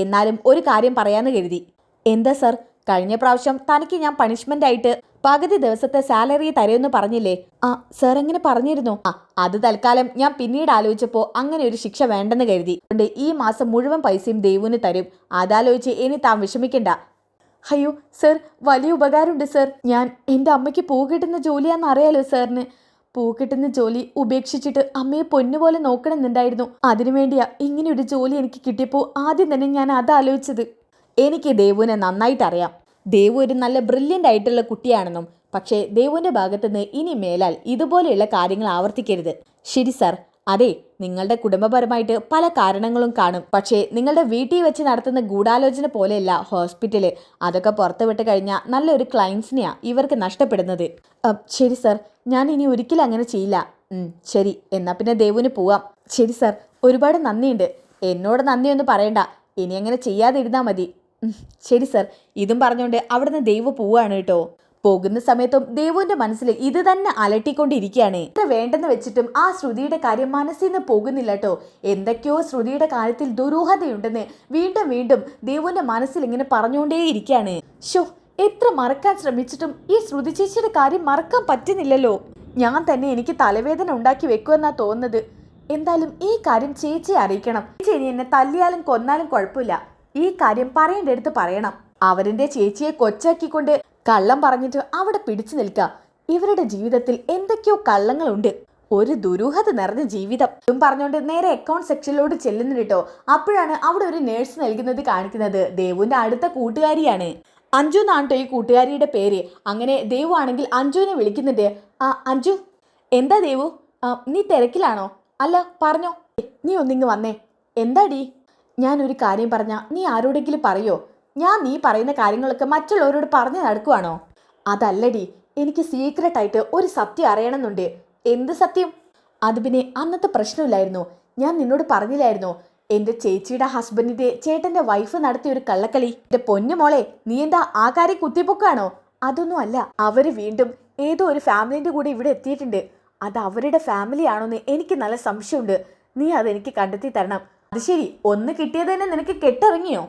എന്നാലും ഒരു കാര്യം പറയാന്ന് കരുതി. എന്താ സർ? കഴിഞ്ഞ പ്രാവശ്യം തനിക്ക് ഞാൻ പണിഷ്മെന്റ് ആയിട്ട് പകുതി ദിവസത്തെ സാലറി തരുമെന്ന് പറഞ്ഞില്ലേ? സർ അങ്ങനെ പറഞ്ഞിരുന്നു. അത് തൽക്കാലം ഞാൻ പിന്നീട് ആലോചിച്ചപ്പോൾ അങ്ങനെ ഒരു ശിക്ഷ വേണ്ടെന്ന് കരുതി. അതുകൊണ്ട് ഈ മാസം മുഴുവൻ പൈസയും ദേവുവിന് തരും. അതാലോചിച്ച് ഇനി താൻ വിഷമിക്കണ്ട. അയ്യോ സർ, വലിയ ഉപകാരമുണ്ട് സർ. ഞാൻ എൻ്റെ അമ്മയ്ക്ക് പൂ കിട്ടുന്ന ജോലിയാണെന്ന് അറിയാലോ സാറിന്. പൂ കിട്ടുന്ന ജോലി ഉപേക്ഷിച്ചിട്ട് അമ്മയെ പൊന്നുപോലെ നോക്കണമെന്നുണ്ടായിരുന്നു. അതിനുവേണ്ടിയാ ഇങ്ങനെയൊരു ജോലി എനിക്ക് കിട്ടിയപ്പോൾ ആദ്യം തന്നെ ഞാൻ അതാലോചിച്ചത്. എനിക്ക് ദേവുവിനെ നന്നായിട്ട് അറിയാം. ദേവു ഒരു നല്ല ബ്രില്യൻ്റ് ആയിട്ടുള്ള കുട്ടിയാണെന്നും. പക്ഷേ ദേവുവിൻ്റെ ഭാഗത്തുനിന്ന് ഇനി മേലാൽ ഇതുപോലെയുള്ള കാര്യങ്ങൾ ആവർത്തിക്കരുത്. ശരി സാർ. അതെ, നിങ്ങളുടെ കുടുംബപരമായിട്ട് പല കാരണങ്ങളും കാണും. പക്ഷേ നിങ്ങളുടെ വീട്ടിൽ വെച്ച് നടത്തുന്ന ഗൂഢാലോചന പോലെയല്ല ഹോസ്പിറ്റല്. അതൊക്കെ പുറത്തുവിട്ട് കഴിഞ്ഞാൽ നല്ലൊരു ക്ലയൻസിനെയാ ഇവർക്ക് നഷ്ടപ്പെടുന്നത്. ശരി സാർ, ഞാൻ ഇനി ഒരിക്കലും അങ്ങനെ ചെയ്യില്ല. ശരി, എന്നാ പിന്നെ ദേവുവിന് പോവാം. ശരി സാർ, ഒരുപാട് നന്ദിയുണ്ട്. എന്നോട് നന്ദിയൊന്നും പറയണ്ട. ഇനി അങ്ങനെ ചെയ്യാതിരുന്നാൽ മതി. ശരി സാർ. ഇതും പറഞ്ഞുകൊണ്ട് അവിടുന്ന് ദേവു പോവാണ് കേട്ടോ. പോകുന്ന സമയത്തും ദേവുവിന്റെ മനസ്സിൽ ഇത് തന്നെ അലട്ടിക്കൊണ്ടിരിക്കുകയാണ്. ഇത്ര വേണ്ടെന്ന് വെച്ചിട്ടും ആ ശ്രുതിയുടെ കാര്യം മനസ്സിൽ നിന്ന് പോകുന്നില്ല കേട്ടോ. എന്തൊക്കെയോ ശ്രുതിയുടെ കാര്യത്തിൽ ദുരൂഹതയുണ്ടെന്ന് വീണ്ടും വീണ്ടും ദേവുവിന്റെ മനസ്സിൽ ഇങ്ങനെ പറഞ്ഞുകൊണ്ടേയിരിക്കുകയാണ്. എത്ര മറക്കാൻ ശ്രമിച്ചിട്ടും ഈ ശ്രുതി ചേച്ചിയുടെ കാര്യം മറക്കാൻ പറ്റുന്നില്ലല്ലോ. ഞാൻ തന്നെ എനിക്ക് തലവേദന ഉണ്ടാക്കി വെക്കുമെന്നാ തോന്നുന്നത്. എന്തായാലും ഈ കാര്യം ചേച്ചിയെ അറിയിക്കണം. ചേച്ചി ഇനി എന്നെ തല്ലിയാലും കൊന്നാലും കുഴപ്പമില്ല, ഈ കാര്യം പറയേണ്ടടുത്ത് പറയണം. അവരുടെ ചേച്ചിയെ കൊച്ചാക്കിക്കൊണ്ട് കള്ളം പറഞ്ഞിട്ട് അവിടെ പിടിച്ചു നിൽക്കുക. ഇവരുടെ ജീവിതത്തിൽ എന്തൊക്കെയോ കള്ളങ്ങളുണ്ട്, ഒരു ദുരൂഹത നിറഞ്ഞ ജീവിതം പറഞ്ഞുകൊണ്ട് നേരെ അക്കൗണ്ട് സെക്ഷനിലോട്ട് ചെല്ലുന്നു കേട്ടോ. അപ്പോഴാണ് അവിടെ ഒരു നേഴ്സ് നൽകുന്നത് കാണിക്കുന്നത്. ദേവുവിന്റെ അടുത്ത കൂട്ടുകാരിയാണ്. അഞ്ജു എന്നാണ് കേട്ടോ ഈ കൂട്ടുകാരിയുടെ പേര്. അങ്ങനെ ദേവു ആണെങ്കിൽ അഞ്ജുവിനെ വിളിക്കുന്നുണ്ട്. അഞ്ജു, എന്താ ദേവു, നീ തിരക്കിലാണോ? അല്ല, പറഞ്ഞോ, നീ ഒന്നിങ്ങ് വന്നേ. എന്താടി? ഞാനൊരു കാര്യം പറഞ്ഞ നീ ആരോടെങ്കിലും പറയോ? ഞാൻ നീ പറയുന്ന കാര്യങ്ങളൊക്കെ മറ്റുള്ളവരോട് പറഞ്ഞു നടക്കുവാണോ? അതല്ലടി, എനിക്ക് സീക്രട്ടായിട്ട് ഒരു സത്യം അറിയണമെന്നുണ്ട്. എന്ത് സത്യം? അത് പിന്നെ അന്നത്തെ പ്രശ്നമില്ലായിരുന്നു, ഞാൻ നിന്നോട് പറഞ്ഞില്ലായിരുന്നോ, എന്റെ ചേച്ചിയുടെ ഹസ്ബൻഡിന്റെ ചേട്ടന്റെ വൈഫ് നടത്തിയ ഒരു കള്ളക്കളി. എന്റെ പൊന്നു മോളെ, നീ എന്താ ആ കാര്യം കുത്തിപ്പൊക്കാണോ? അതൊന്നും അല്ല, അവര് വീണ്ടും ഏതോ ഒരു ഫാമിലിന്റെ കൂടെ ഇവിടെ എത്തിയിട്ടുണ്ട്. അത് അവരുടെ ഫാമിലി ആണോന്ന് എനിക്ക് നല്ല സംശയമുണ്ട്. നീ അതെനിക്ക് കണ്ടെത്തി തരണം. അത് ശരി, ഒന്ന് കിട്ടിയത് തന്നെ നിനക്ക് കെട്ടിറങ്ങിയോ?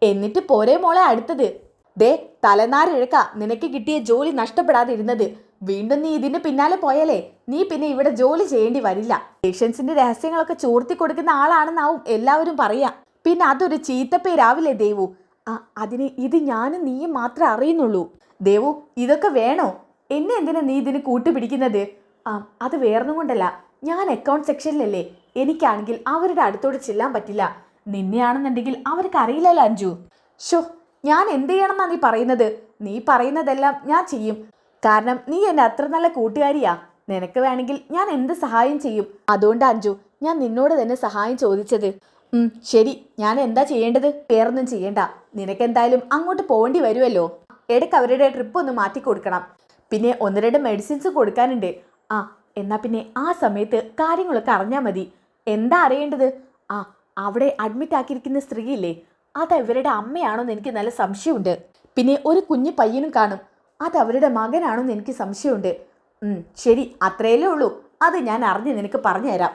എന്നിട്ട് പോരേ മോളെ അടുത്തത്. ദേ തലനാരിഴക്ക നിനക്ക് കിട്ടിയ ജോലി നഷ്ടപ്പെടാതിരുന്നത്. വീണ്ടും നീ ഇതിന്റെ പിന്നാലെ പോയാലേ നീ പിന്നെ ഇവിടെ ജോലി ചെയ്യേണ്ടി വരില്ല. പേഷ്യൻസിന്റെ രഹസ്യങ്ങളൊക്കെ ചോർത്തി കൊടുക്കുന്ന ആളാണെന്നാവും എല്ലാവരും പറയാ. പിന്നെ അതൊരു ചീത്തപ്പേരാവില്ലേ ദേവു? അതിന് ഇത് ഞാനും നീയും മാത്രമേ അറിയുന്നുള്ളൂ. ദേവു, ഇതൊക്കെ വേണോ? എന്നെ എന്തിനാ നീ ഇതിന് കൂട്ടുപിടിക്കുന്നത്? അത് വേറൊന്നും കൊണ്ടല്ല, ഞാൻ അക്കൗണ്ട് സെക്ഷനിലല്ലേ, എനിക്കാണെങ്കിൽ അവരുടെ അടുത്തോട് ചെല്ലാൻ പറ്റില്ല. നിന്നെയാണെന്നുണ്ടെങ്കിൽ അവർക്ക് അറിയില്ലല്ലോ അഞ്ജു. ഷോ, ഞാൻ എന്ത് ചെയ്യണമെന്നാ നീ പറയുന്നത്? നീ പറയുന്നതെല്ലാം ഞാൻ ചെയ്യും, കാരണം നീ എന്നെ അത്ര നല്ല കൂട്ടുകാരിയാ. നിനക്ക് വേണമെങ്കിൽ ഞാൻ എന്ത് സഹായം ചെയ്യും. അതുകൊണ്ട് അഞ്ജു, ഞാൻ നിന്നോട് തന്നെ സഹായം ചോദിച്ചത്. ശരി, ഞാൻ എന്താ ചെയ്യേണ്ടത്? വേറൊന്നും ചെയ്യണ്ട, നിനക്കെന്തായാലും അങ്ങോട്ട് പോകേണ്ടി വരുമല്ലോ. ഇടയ്ക്ക് അവരുടെ ട്രിപ്പ് ഒന്ന് മാറ്റി കൊടുക്കണം. പിന്നെ 1-2 മെഡിസിൻസ് കൊടുക്കാനുണ്ട്. എന്നാ പിന്നെ ആ സമയത്ത് കാര്യങ്ങളൊക്കെ അറിഞ്ഞാൽ മതി. എന്താ അറിയേണ്ടത്? അവിടെ അഡ്മിറ്റ് ആക്കിയിരിക്കുന്ന സ്ത്രീയില്ലേ, അത് ഇവരുടെ അമ്മയാണോന്ന് എനിക്ക് നല്ല സംശയമുണ്ട്. പിന്നെ ഒരു കുഞ്ഞു പയ്യനും കാണും, അത് അവരുടെ മകനാണോന്ന് എനിക്ക് സംശയമുണ്ട്. ശരി, അത്രയല്ലേ ഉള്ളൂ. അത് ഞാൻ അറിഞ്ഞ് നിനക്ക് പറഞ്ഞു തരാം.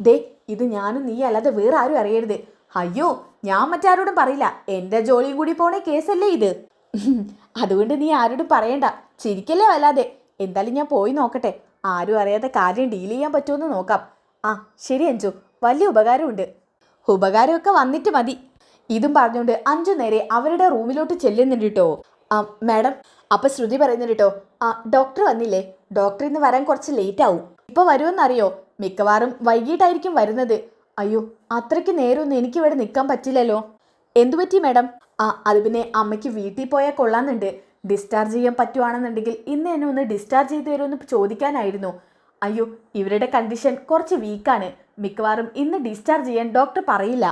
ദേ, ഇത് ഞാനും നീ അല്ലാതെ വേറെ ആരും അറിയരുത്. അയ്യോ, ഞാൻ മറ്റാരോടും പറയില്ല, എൻ്റെ ജോലിയും കൂടി പോണേ കേസല്ലേ ഇത്. അതുകൊണ്ട് നീ ആരോടും പറയണ്ട. ചിരിക്കല്ലേ വല്ലാതെ. എന്തായാലും ഞാൻ പോയി നോക്കട്ടെ, ആരും അറിയാതെ കാര്യം ഡീൽ ചെയ്യാൻ പറ്റുമെന്ന് നോക്കാം. ശരി അഞ്ജു, വലിയ ഉപകാരമുണ്ട്. ഉപകാരമൊക്കെ വന്നിട്ട് മതി. ഇതും പറഞ്ഞുകൊണ്ട് അഞ്ജു നേരെ അവരുടെ റൂമിലോട്ട് ചെല്ലുന്നുണ്ട് കേട്ടോ. മാഡം, അപ്പൊ ശ്രുതി പറയുന്നുണ്ട് കേട്ടോ, ഡോക്ടർ വന്നില്ലേ? ഡോക്ടർ ഇന്ന് വരാൻ കുറച്ച് ലേറ്റ് ആവും. ഇപ്പൊ വരുമെന്നറിയോ? മിക്കവാറും വൈകിട്ടായിരിക്കും വരുന്നത്. അയ്യോ, അത്രയ്ക്ക് നേരമൊന്നും എനിക്കിവിടെ നിൽക്കാൻ പറ്റില്ലല്ലോ. എന്തു പറ്റി മാഡം? അത് പിന്നെ അമ്മയ്ക്ക് വീട്ടിൽ പോയാൽ കൊള്ളാമെന്നുണ്ട്. ഡിസ്ചാർജ് ചെയ്യാൻ പറ്റുവാണെന്നുണ്ടെങ്കിൽ ഇന്ന് എന്നെ ഒന്ന് ഡിസ്ചാർജ് ചെയ്ത് തരുമെന്ന് ചോദിക്കാനായിരുന്നു. അയ്യോ, ഇവരുടെ കണ്ടീഷൻ കുറച്ച് വീക്കാണ്. മിക്കവാറും ഇന്ന് ഡിസ്ചാർജ് ചെയ്യാൻ ഡോക്ടർ പറയില്ല.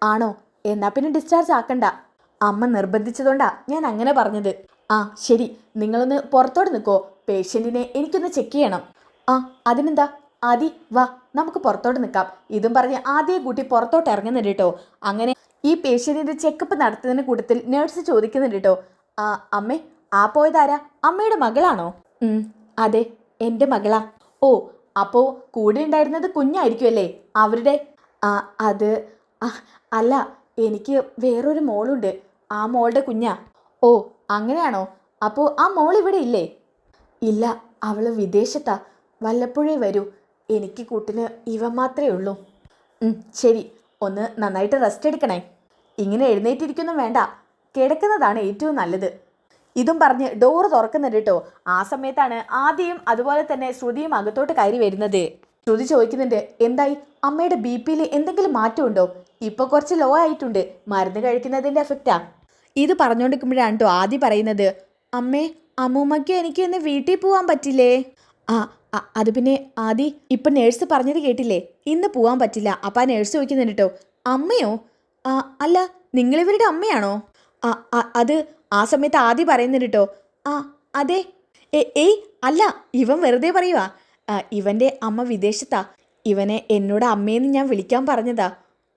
ആണോ? എന്നാ പിന്നെ ഡിസ്ചാർജ് ആക്കണ്ട. അമ്മ നിർബന്ധിച്ചതുകൊണ്ടാ ഞാൻ അങ്ങനെ പറഞ്ഞത്. ശരി, നിങ്ങളൊന്ന് പുറത്തോട്ട് നിൽക്കോ, പേഷ്യൻറ്റിനെ എനിക്കൊന്ന് ചെക്ക് ചെയ്യണം. അതിനെന്താ, ആദി വാ, നമുക്ക് പുറത്തോട്ട് നിൽക്കാം. ഇതും പറഞ്ഞ് ആദ്യം കൂട്ടി പുറത്തോട്ട് ഇറങ്ങുന്നുണ്ട് കേട്ടോ. അങ്ങനെ ഈ പേഷ്യൻറ്റിൻ്റെ ചെക്കപ്പ് നടത്തുന്നതിന് കൂട്ടത്തിൽ നേഴ്സ് ചോദിക്കുന്നുണ്ട് കേട്ടോ, അമ്മേ, പോയതാരാ? അമ്മയുടെ മകളാണോ? അതെ, എൻ്റെ മകളാ. ഓ, അപ്പോൾ കൂടെ ഉണ്ടായിരുന്നത് കുഞ്ഞായിരിക്കുമല്ലേ അവരുടെ? അത് അല്ല, എനിക്ക് വേറൊരു മോളുണ്ട്, ആ മോളുടെ കുഞ്ഞാ. ഓ, അങ്ങനെയാണോ? അപ്പോൾ ആ മോൾ ഇവിടെ ഇല്ലേ? ഇല്ല, അവൾ വിദേശത്താ, വല്ലപ്പോഴേ വരൂ. എനിക്ക് കൂട്ടിന് ഇവ മാത്രമേ ഉള്ളൂ. ശരി, ഒന്ന് നന്നായിട്ട് റെസ്റ്റ് എടുക്കണേ. ഇങ്ങനെ എഴുന്നേറ്റിരിക്കൊന്നും വേണ്ട, കിടക്കുന്നതാണ് ഏറ്റവും നല്ലത്. ഇതും പറഞ്ഞ് ഡോറ് തുറക്കുന്നുണ്ട് കേട്ടോ. ആ സമയത്താണ് ആദ്യം അതുപോലെ തന്നെ ശ്രുതിയും അകത്തോട്ട് കയറി വരുന്നത്. ശ്രുതി ചോദിക്കുന്നുണ്ട്, എന്തായി, അമ്മയുടെ BP-യിൽ എന്തെങ്കിലും മാറ്റമുണ്ടോ? ഇപ്പോൾ കുറച്ച് ലോ ആയിട്ടുണ്ട്, മരുന്ന് കഴിക്കുന്നതിൻ്റെ എഫക്റ്റാ. ഇത് പറഞ്ഞുകൊണ്ടിരിക്കുമ്പോഴാണ് കേട്ടോ ആദ്യം പറയുന്നത്, അമ്മേ, അമ്മൂമ്മയ്ക്ക് എനിക്ക് ഇന്ന് വീട്ടിൽ പോകാൻ പറ്റില്ലേ? അത് പിന്നെ ആദി, ഇപ്പം നേഴ്സ് പറഞ്ഞത് കേട്ടില്ലേ, ഇന്ന് പോകാൻ പറ്റില്ല. അപ്പം ആ നേഴ്സ് ചോദിക്കുന്നുണ്ട് കേട്ടോ, അമ്മയോ? അല്ല, നിങ്ങളിവരുടെ അമ്മയാണോ? അത് ആ സമയത്ത് ആദ്യം പറയുന്നുണ്ട് കേട്ടോ. അതെ. ഏയ് അല്ല, ഇവൻ വെറുതെ പറയുവാ. ഇവൻ്റെ അമ്മ വിദേശത്താ, ഇവനെ എന്നോട് അമ്മയെന്ന് ഞാൻ വിളിക്കാൻ പറഞ്ഞതാ.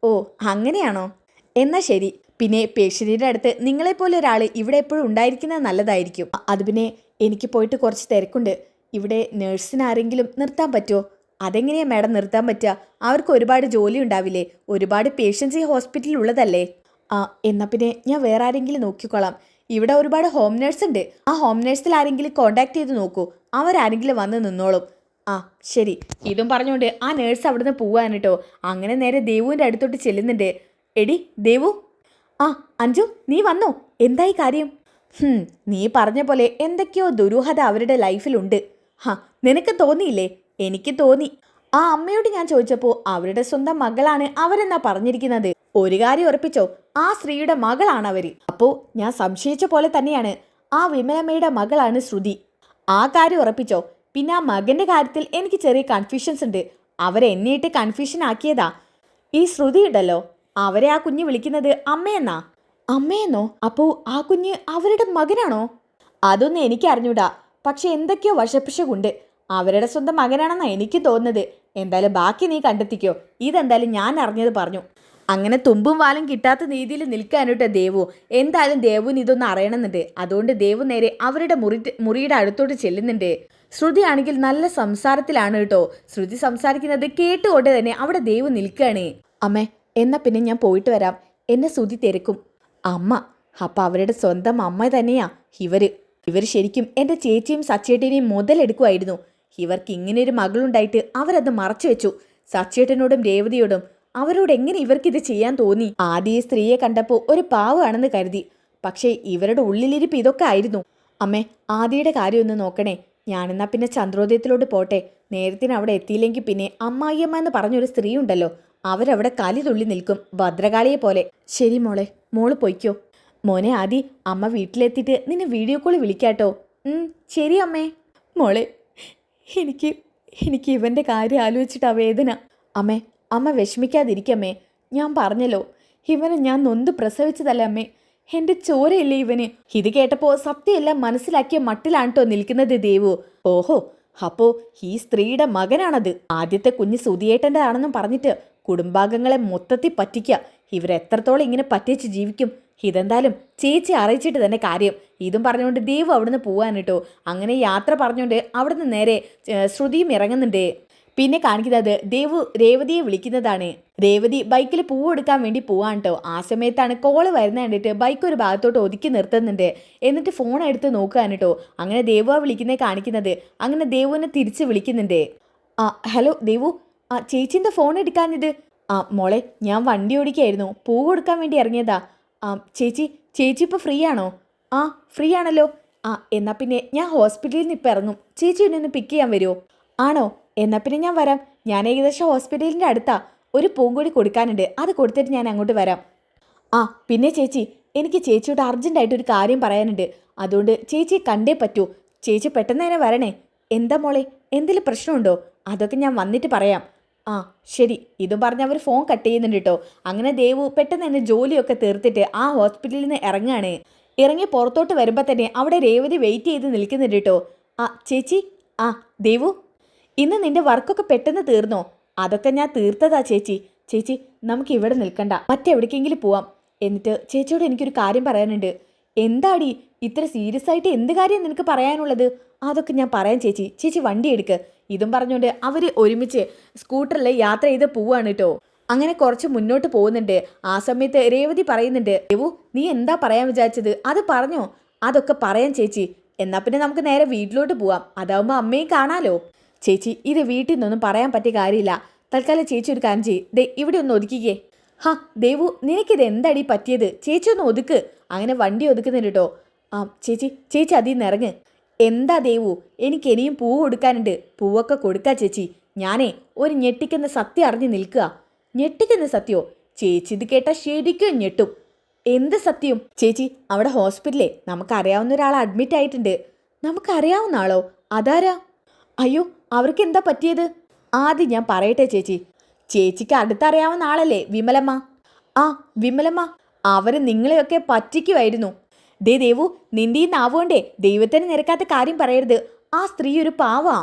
ഓ, അങ്ങനെയാണോ? എന്നാ ശരി. പിന്നെ പേഷ്യൻറ്റിൻ്റെ അടുത്ത് നിങ്ങളെപ്പോലെ ഒരാൾ ഇവിടെ എപ്പോഴും ഉണ്ടായിരിക്കുന്നത് നല്ലതായിരിക്കും. അത് പിന്നെ എനിക്ക് പോയിട്ട് കുറച്ച് തിരക്കുണ്ട്. ഇവിടെ നേഴ്സിന് ആരെങ്കിലും നിർത്താൻ പറ്റുമോ? അതെങ്ങനെയാണ് മാഡം നിർത്താൻ പറ്റുക? അവർക്ക് ഒരുപാട് ജോലി ഉണ്ടാവില്ലേ, ഒരുപാട് പേഷ്യൻസ് ഈ ഹോസ്പിറ്റലിൽ ഉള്ളതല്ലേ. എന്നാൽ പിന്നെ ഞാൻ വേറെ ആരെങ്കിലും നോക്കിക്കോളാം. ഇവിടെ ഒരുപാട് ഹോം നേഴ്സ് ഉണ്ട്. ആ ഹോം നേഴ്സിൽ ആരെങ്കിലും കോണ്ടാക്ട് ചെയ്ത് നോക്കൂ, അവരാരെങ്കിലും വന്ന് നിന്നോളും. ആ ശരി. ഇതും പറഞ്ഞുകൊണ്ട് ആ നേഴ്സ് അവിടുന്ന് പോവാൻ കേട്ടോ. അങ്ങനെ നേരെ ദേവുവിൻ്റെ അടുത്തോട്ട് ചെല്ലുന്നുണ്ട്. എടി ദേവു. ആ അഞ്ജു, നീ വന്നോ? എന്തായി കാര്യം? നീ പറഞ്ഞ പോലെ എന്തൊക്കെയോ ദുരൂഹത അവരുടെ ലൈഫിലുണ്ട്. നിനക്ക് തോന്നിയില്ലേ? എനിക്ക് തോന്നി. ആ അമ്മയോട് ഞാൻ ചോദിച്ചപ്പോൾ അവരുടെ സ്വന്തം മകളാണ് അവരെന്നാ പറഞ്ഞിരിക്കുന്നത്. ഒരു കാര്യം ഉറപ്പിച്ചോ, ആ സ്ത്രീയുടെ മകളാണ് അവര്. അപ്പോൾ ഞാൻ സംശയിച്ച പോലെ തന്നെയാണ്, ആ വിമലമ്മയുടെ മകളാണ് ശ്രുതി. ആ കാര്യം ഉറപ്പിച്ചോ. പിന്നെ ആ മകന്റെ കാര്യത്തിൽ എനിക്ക് ചെറിയ കൺഫ്യൂഷൻസ് ഉണ്ട്. അവരെന്നിട്ട് കൺഫ്യൂഷൻ ആക്കിയതാ. ഈ ശ്രുതി ഉണ്ടല്ലോ, അവരെ ആ കുഞ്ഞ് വിളിക്കുന്നത് അമ്മയെന്നാ. അമ്മയെന്നോ? അപ്പോൾ ആ കുഞ്ഞ് അവരുടെ മകനാണോ? അതൊന്നും എനിക്ക് അറിഞ്ഞൂടാ. പക്ഷെ എന്തൊക്കെയോ വശപ്പിശകുണ്ട്. അവരുടെ സ്വന്തം മകനാണെന്നാണ് എനിക്ക് തോന്നുന്നത്. എന്തായാലും ബാക്കി നീ കണ്ടെത്തിക്കോ. ഇതെന്തായാലും ഞാൻ അറിഞ്ഞത് പറഞ്ഞു. അങ്ങനെ തുമ്പും വാലും കിട്ടാത്ത രീതിയിൽ നിൽക്കാനോട്ടോ ദേവു. എന്തായാലും ദേവുവിന് ഇതൊന്നും അറിയണമെന്നുണ്ട്. അതുകൊണ്ട് ദേവു നേരെ അവരുടെ മുറിയുടെ അടുത്തോട്ട് ചെല്ലുന്നുണ്ട്. ശ്രുതി ആണെങ്കിൽ നല്ല സംസാരത്തിലാണ് കേട്ടോ. ശ്രുതി സംസാരിക്കുന്നത് കേട്ടുകൊണ്ട് തന്നെ അവിടെ ദേവു നിൽക്കുകയാണ്. അമ്മേ, എന്നാ പിന്നെ ഞാൻ പോയിട്ട് വരാം, എന്നെ ശ്രുതി തിരക്കും. അമ്മ? അപ്പം അവരുടെ സ്വന്തം അമ്മ തന്നെയാ ഇവർ ശരിക്കും എൻ്റെ ചേച്ചിയും സച്ചേട്ടനെയും മുതലെടുക്കുമായിരുന്നു. ഇവർക്ക് ഇങ്ങനെയൊരു മകളുണ്ടായിട്ട് അവരത് മറച്ചു വെച്ചു. സച്ചേട്ടനോടും രേവതിയോടും. അവരോട് എങ്ങനെ ഇവർക്കിത് ചെയ്യാൻ തോന്നി? ആദ്യം ഈ സ്ത്രീയെ കണ്ടപ്പോൾ ഒരു പാവമാണെന്ന് കരുതി. പക്ഷേ ഇവരുടെ ഉള്ളിലിരിപ്പ് ഇതൊക്കെ ആയിരുന്നു. അമ്മേ, ആദിയുടെ കാര്യം ഒന്ന് നോക്കണേ. ഞാനെന്നാ പിന്നെ ചന്ദ്രോദയത്തിലോട്ട് പോട്ടെ. നേരത്തിന് അവിടെ എത്തിയില്ലെങ്കിൽ പിന്നെ അമ്മായിയമ്മ എന്ന് പറഞ്ഞൊരു സ്ത്രീ ഉണ്ടല്ലോ, അവരവിടെ കലി തുള്ളി നിൽക്കും, ഭദ്രകാളിയെ പോലെ. ശരി മോളെ, മോള് പൊയ്ക്കോ. മോനെ ആദി, അമ്മ വീട്ടിലെത്തിയിട്ട് നിന്നെ വീഡിയോ കോൾ വിളിക്കാട്ടോ. ശരി അമ്മേ. മോളെ, എനിക്ക് ഇവൻ്റെ കാര്യം ആലോചിച്ചിട്ടാ വേദന. അമ്മ വിഷമിക്കാതിരിക്കമ്മേ. ഞാൻ പറഞ്ഞല്ലോ, ഇവനെ ഞാൻ നൊന്ത് പ്രസവിച്ചതല്ല അമ്മേ. എൻ്റെ ചോരയില്ലേ ഇവന്. ഇത് കേട്ടപ്പോൾ സത്യമെല്ലാം മനസ്സിലാക്കിയ മട്ടിലാണ് കേട്ടോ നിൽക്കുന്നത് ദേവു. ഓഹോ, അപ്പോൾ ഈ സ്ത്രീയുടെ മകനാണത്. ആദ്യത്തെ കുഞ്ഞ് സുധിയേട്ടൻ്റെ ആണെന്നും പറഞ്ഞിട്ട് കുടുംബാംഗങ്ങളെ മൊത്തത്തിൽ പറ്റിക്കുക. ഇവരെത്രത്തോളം ഇങ്ങനെ പറ്റിച്ച് ജീവിക്കും? ഇതെന്തായാലും ചേച്ചി അറിയിച്ചിട്ട് തന്നെ കാര്യം. ഇതും പറഞ്ഞുകൊണ്ട് ദേവു അവിടുന്ന് പോവാൻ കേട്ടോ. അങ്ങനെ യാത്ര പറഞ്ഞുകൊണ്ട് അവിടുന്ന് നേരെ ശ്രുതിയും ഇറങ്ങുന്നുണ്ട്. പിന്നെ കാണിക്കുന്നത് ദേവു രേവതിയെ വിളിക്കുന്നതാണ്. രേവതി ബൈക്കിൽ പൂവ് എടുക്കാൻ വേണ്ടി പോവാൻ കേട്ടോ. ആ സമയത്താണ് കോള് വരുന്ന കണ്ടിട്ട് ബൈക്ക് ഒരു ഭാഗത്തോട്ട് ഒതുക്കി നിർത്തുന്നുണ്ട്. എന്നിട്ട് ഫോൺ എടുത്ത് നോക്കാൻ കേട്ടോ. അങ്ങനെ ദേവുവാ വിളിക്കുന്നത് കാണിക്കുന്നത്. അങ്ങനെ ദേവുവിനെ തിരിച്ച് വിളിക്കുന്നുണ്ട്. ഹലോ ദേവു. ചേച്ചിൻ്റെ ഫോൺ എടുക്കാഞ്ഞത്? മോളെ, ഞാൻ വണ്ടി ഓടിക്കായിരുന്നു, പൂവ് കൊടുക്കാൻ വേണ്ടി ഇറങ്ങിയതാ. ചേച്ചി ഇപ്പോൾ ഫ്രീ ആണോ? ഫ്രീ ആണല്ലോ. എന്നാൽ പിന്നെ ഞാൻ ഹോസ്പിറ്റലിൽ നിന്ന് ഇപ്പം ഇറങ്ങും. ചേച്ചി എന്നെ ഒന്ന് പിക്ക് ചെയ്യാൻ വരുമോ? ആണോ? എന്നാൽ പിന്നെ ഞാൻ വരാം. ഞാൻ ഏകദേശം ഹോസ്പിറ്റലിൻ്റെ അടുത്താ. ഒരു പൂവും കൂടി കൊടുക്കാനുണ്ട്, അത് കൊടുത്തിട്ട് ഞാൻ അങ്ങോട്ട് വരാം. പിന്നെ ചേച്ചി, എനിക്ക് ചേച്ചിയോട് അർജൻറ്റായിട്ടൊരു കാര്യം പറയാനുണ്ട്. അതുകൊണ്ട് ചേച്ചി കണ്ടേ പറ്റൂ. ചേച്ചി പെട്ടെന്ന് തന്നെ വരണേ. എന്താ മോളെ, എന്തെങ്കിലും പ്രശ്നമുണ്ടോ? അതൊക്കെ ഞാൻ വന്നിട്ട് പറയാം. ശരി. ഇതും പറഞ്ഞ് അവർ ഫോൺ കട്ട് ചെയ്യുന്നുണ്ട് കേട്ടോ. അങ്ങനെ ദേവു പെട്ടെന്ന് തന്നെ ജോലിയൊക്കെ തീർത്തിട്ട് ആ ഹോസ്പിറ്റലിൽ നിന്ന് ഇറങ്ങുകയാണ്. ഇറങ്ങി പുറത്തോട്ട് വരുമ്പോൾ തന്നെ അവിടെ രേവതി വെയിറ്റ് ചെയ്ത് നിൽക്കുന്നുണ്ട് കേട്ടോ. ചേച്ചി. ദേവു, ഇന്ന് നിന്റെ വർക്കൊക്കെ പെട്ടെന്ന് തീർന്നോ? അതൊക്കെ ഞാൻ തീർത്തതാ ചേച്ചി. നമുക്ക് ഇവിടെ നിൽക്കണ്ട, മറ്റെവിടേക്കെങ്കിലും പോവാം. എന്നിട്ട് ചേച്ചിയോട് എനിക്കൊരു കാര്യം പറയാനുണ്ട്. എന്താടി ഇത്ര സീരിയസ് ആയിട്ട് എന്ത് കാര്യം നിനക്ക് പറയാനുള്ളത്? അതൊക്കെ ഞാൻ പറയാം ചേച്ചി വണ്ടി എടുക്ക്. ഇതും പറഞ്ഞുകൊണ്ട് അവർ ഒരുമിച്ച് സ്കൂട്ടറിൽ യാത്ര ചെയ്ത് പോവാണ് കേട്ടോ. അങ്ങനെ കുറച്ച് മുന്നോട്ട് പോകുന്നുണ്ട്. ആ സമയത്ത് രേവതി പറയുന്നുണ്ട്, ദേവു നീ എന്താ പറയാൻ വിചാരിച്ചത്? അത് പറഞ്ഞോ? അതൊക്കെ പറയാം ചേച്ചി. എന്നാൽ പിന്നെ നമുക്ക് നേരെ വീട്ടിലോട്ട് പോവാം. അതാവുമ്പോൾ അമ്മയും കാണാലോ. ചേച്ചി, ഇത് വീട്ടിൽ നിന്നൊന്നും പറയാൻ പറ്റിയ കാര്യമില്ല. തൽക്കാലം ചേച്ചി ഒരു കാര്യം ചെയ്യ്, ഇവിടെ ഒന്ന് ഒതുക്കിക്കേ. ദേവു, നിനക്കിത് എന്താടി പറ്റിയത്? ചേച്ചി ഒന്ന് ഒതുക്ക്. അങ്ങനെ വണ്ടി ഒതുക്കുന്നുണ്ട് കേട്ടോ. ചേച്ചി അതിൽ നിന്ന് ഇറങ്ങ്. എന്താ ദേവു, എനിക്ക് ഇനിയും പൂവ് കൊടുക്കാനുണ്ട്. പൂവൊക്കെ കൊടുക്കാ ചേച്ചി. ഞാനേ ഒരു ഞെട്ടിക്കുന്ന സത്യം അറിഞ്ഞ് നിൽക്കുക. ഞെട്ടിക്കുന്ന സത്യമോ? ചേച്ചി ഇത് കേട്ടാൽ ശരിക്കും ഞെട്ടും. എന്ത് സത്യം? ചേച്ചി, അവിടെ ഹോസ്പിറ്റലിൽ നമുക്കറിയാവുന്ന ഒരാൾ അഡ്മിറ്റ് ആയിട്ടുണ്ട്. നമുക്കറിയാവുന്ന ആളോ? അതാരാ? അയ്യോ, അവർക്ക് എന്താ പറ്റിയത്? ആദ്യം ഞാൻ പറയട്ടെ ചേച്ചിക്ക് അടുത്തറിയാവുന്ന ആളല്ലേ വിമലമ്മ? വിമലമ്മ. അവർ നിങ്ങളെയൊക്കെ പറ്റിക്കുമായിരുന്നു. ദേവു, നിന്റെ ഈ നാവുകൊണ്ടേ ദൈവത്തിന് നിരക്കാത്ത കാര്യം പറയരുത്. ആ സ്ത്രീ ഒരു പാവാ.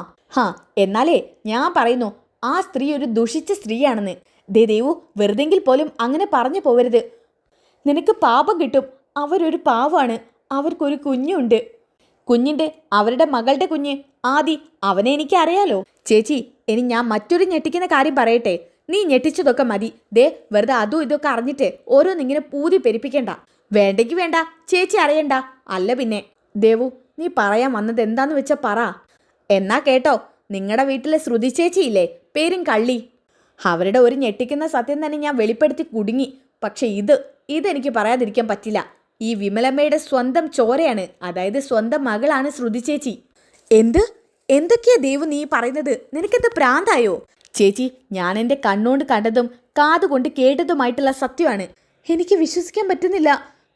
എന്നാലേ ഞാൻ പറയുന്നു, ആ സ്ത്രീ ഒരു ദുഷിച്ച സ്ത്രീയാണെന്ന്. ദേവു, വെറുതെങ്കിൽ പോലും അങ്ങനെ പറഞ്ഞു പോവരുത്. നിനക്ക് പാപം കിട്ടും. അവരൊരു പാവാണ്. അവർക്കൊരു കുഞ്ഞുണ്ട്. അവരുടെ മകളുടെ കുഞ്ഞ് ആദി. അവനെ എനിക്ക് അറിയാലോ. ചേച്ചി, ഇനി ഞാൻ മറ്റൊരു ഞെട്ടിക്കുന്ന കാര്യം പറയട്ടെ. നീ ഞെട്ടിച്ചതൊക്കെ മതി. വെറുതെ അതും ഇതൊക്കെ അറിഞ്ഞിട്ട് ഓരോന്നിങ്ങനെ പൂതി പെരിപ്പിക്കണ്ട. വേണ്ടെങ്കി വേണ്ട, ചേച്ചി അറിയണ്ട. അല്ല പിന്നെ ദേവു, നീ പറയാൻ വന്നത് എന്താന്ന് വെച്ചാ പറ. എന്നാ കേട്ടോ, നിങ്ങളുടെ വീട്ടിലെ ശ്രുതി ചേച്ചിയില്ലേ, പേരും കള്ളി, അവരുടെ ഒരു ഞെട്ടിക്കുന്ന സത്യം തന്നെ ഞാൻ വെളിപ്പെടുത്തി കുടുങ്ങി. പക്ഷെ ഇതെനിക്ക് പറയാതിരിക്കാൻ പറ്റില്ല. ഈ വിമലമ്മയുടെ സ്വന്തം ചോരയാണ്, അതായത് സ്വന്തം മകളാണ് ശ്രുതി ചേച്ചി. എന്തൊക്കെയാ ദേവു നീ പറയുന്നത്? നിനക്കെന്ത് പ്രാന്തായോ? ചേച്ചി, ഞാൻ എൻ്റെ കണ്ണുകൊണ്ട് കണ്ടതും കാതുകൊണ്ട് കേട്ടതുമായിട്ടുള്ള സത്യമാണ്. എനിക്ക് വിശ്വസിക്കാൻ പറ്റുന്നില്ല.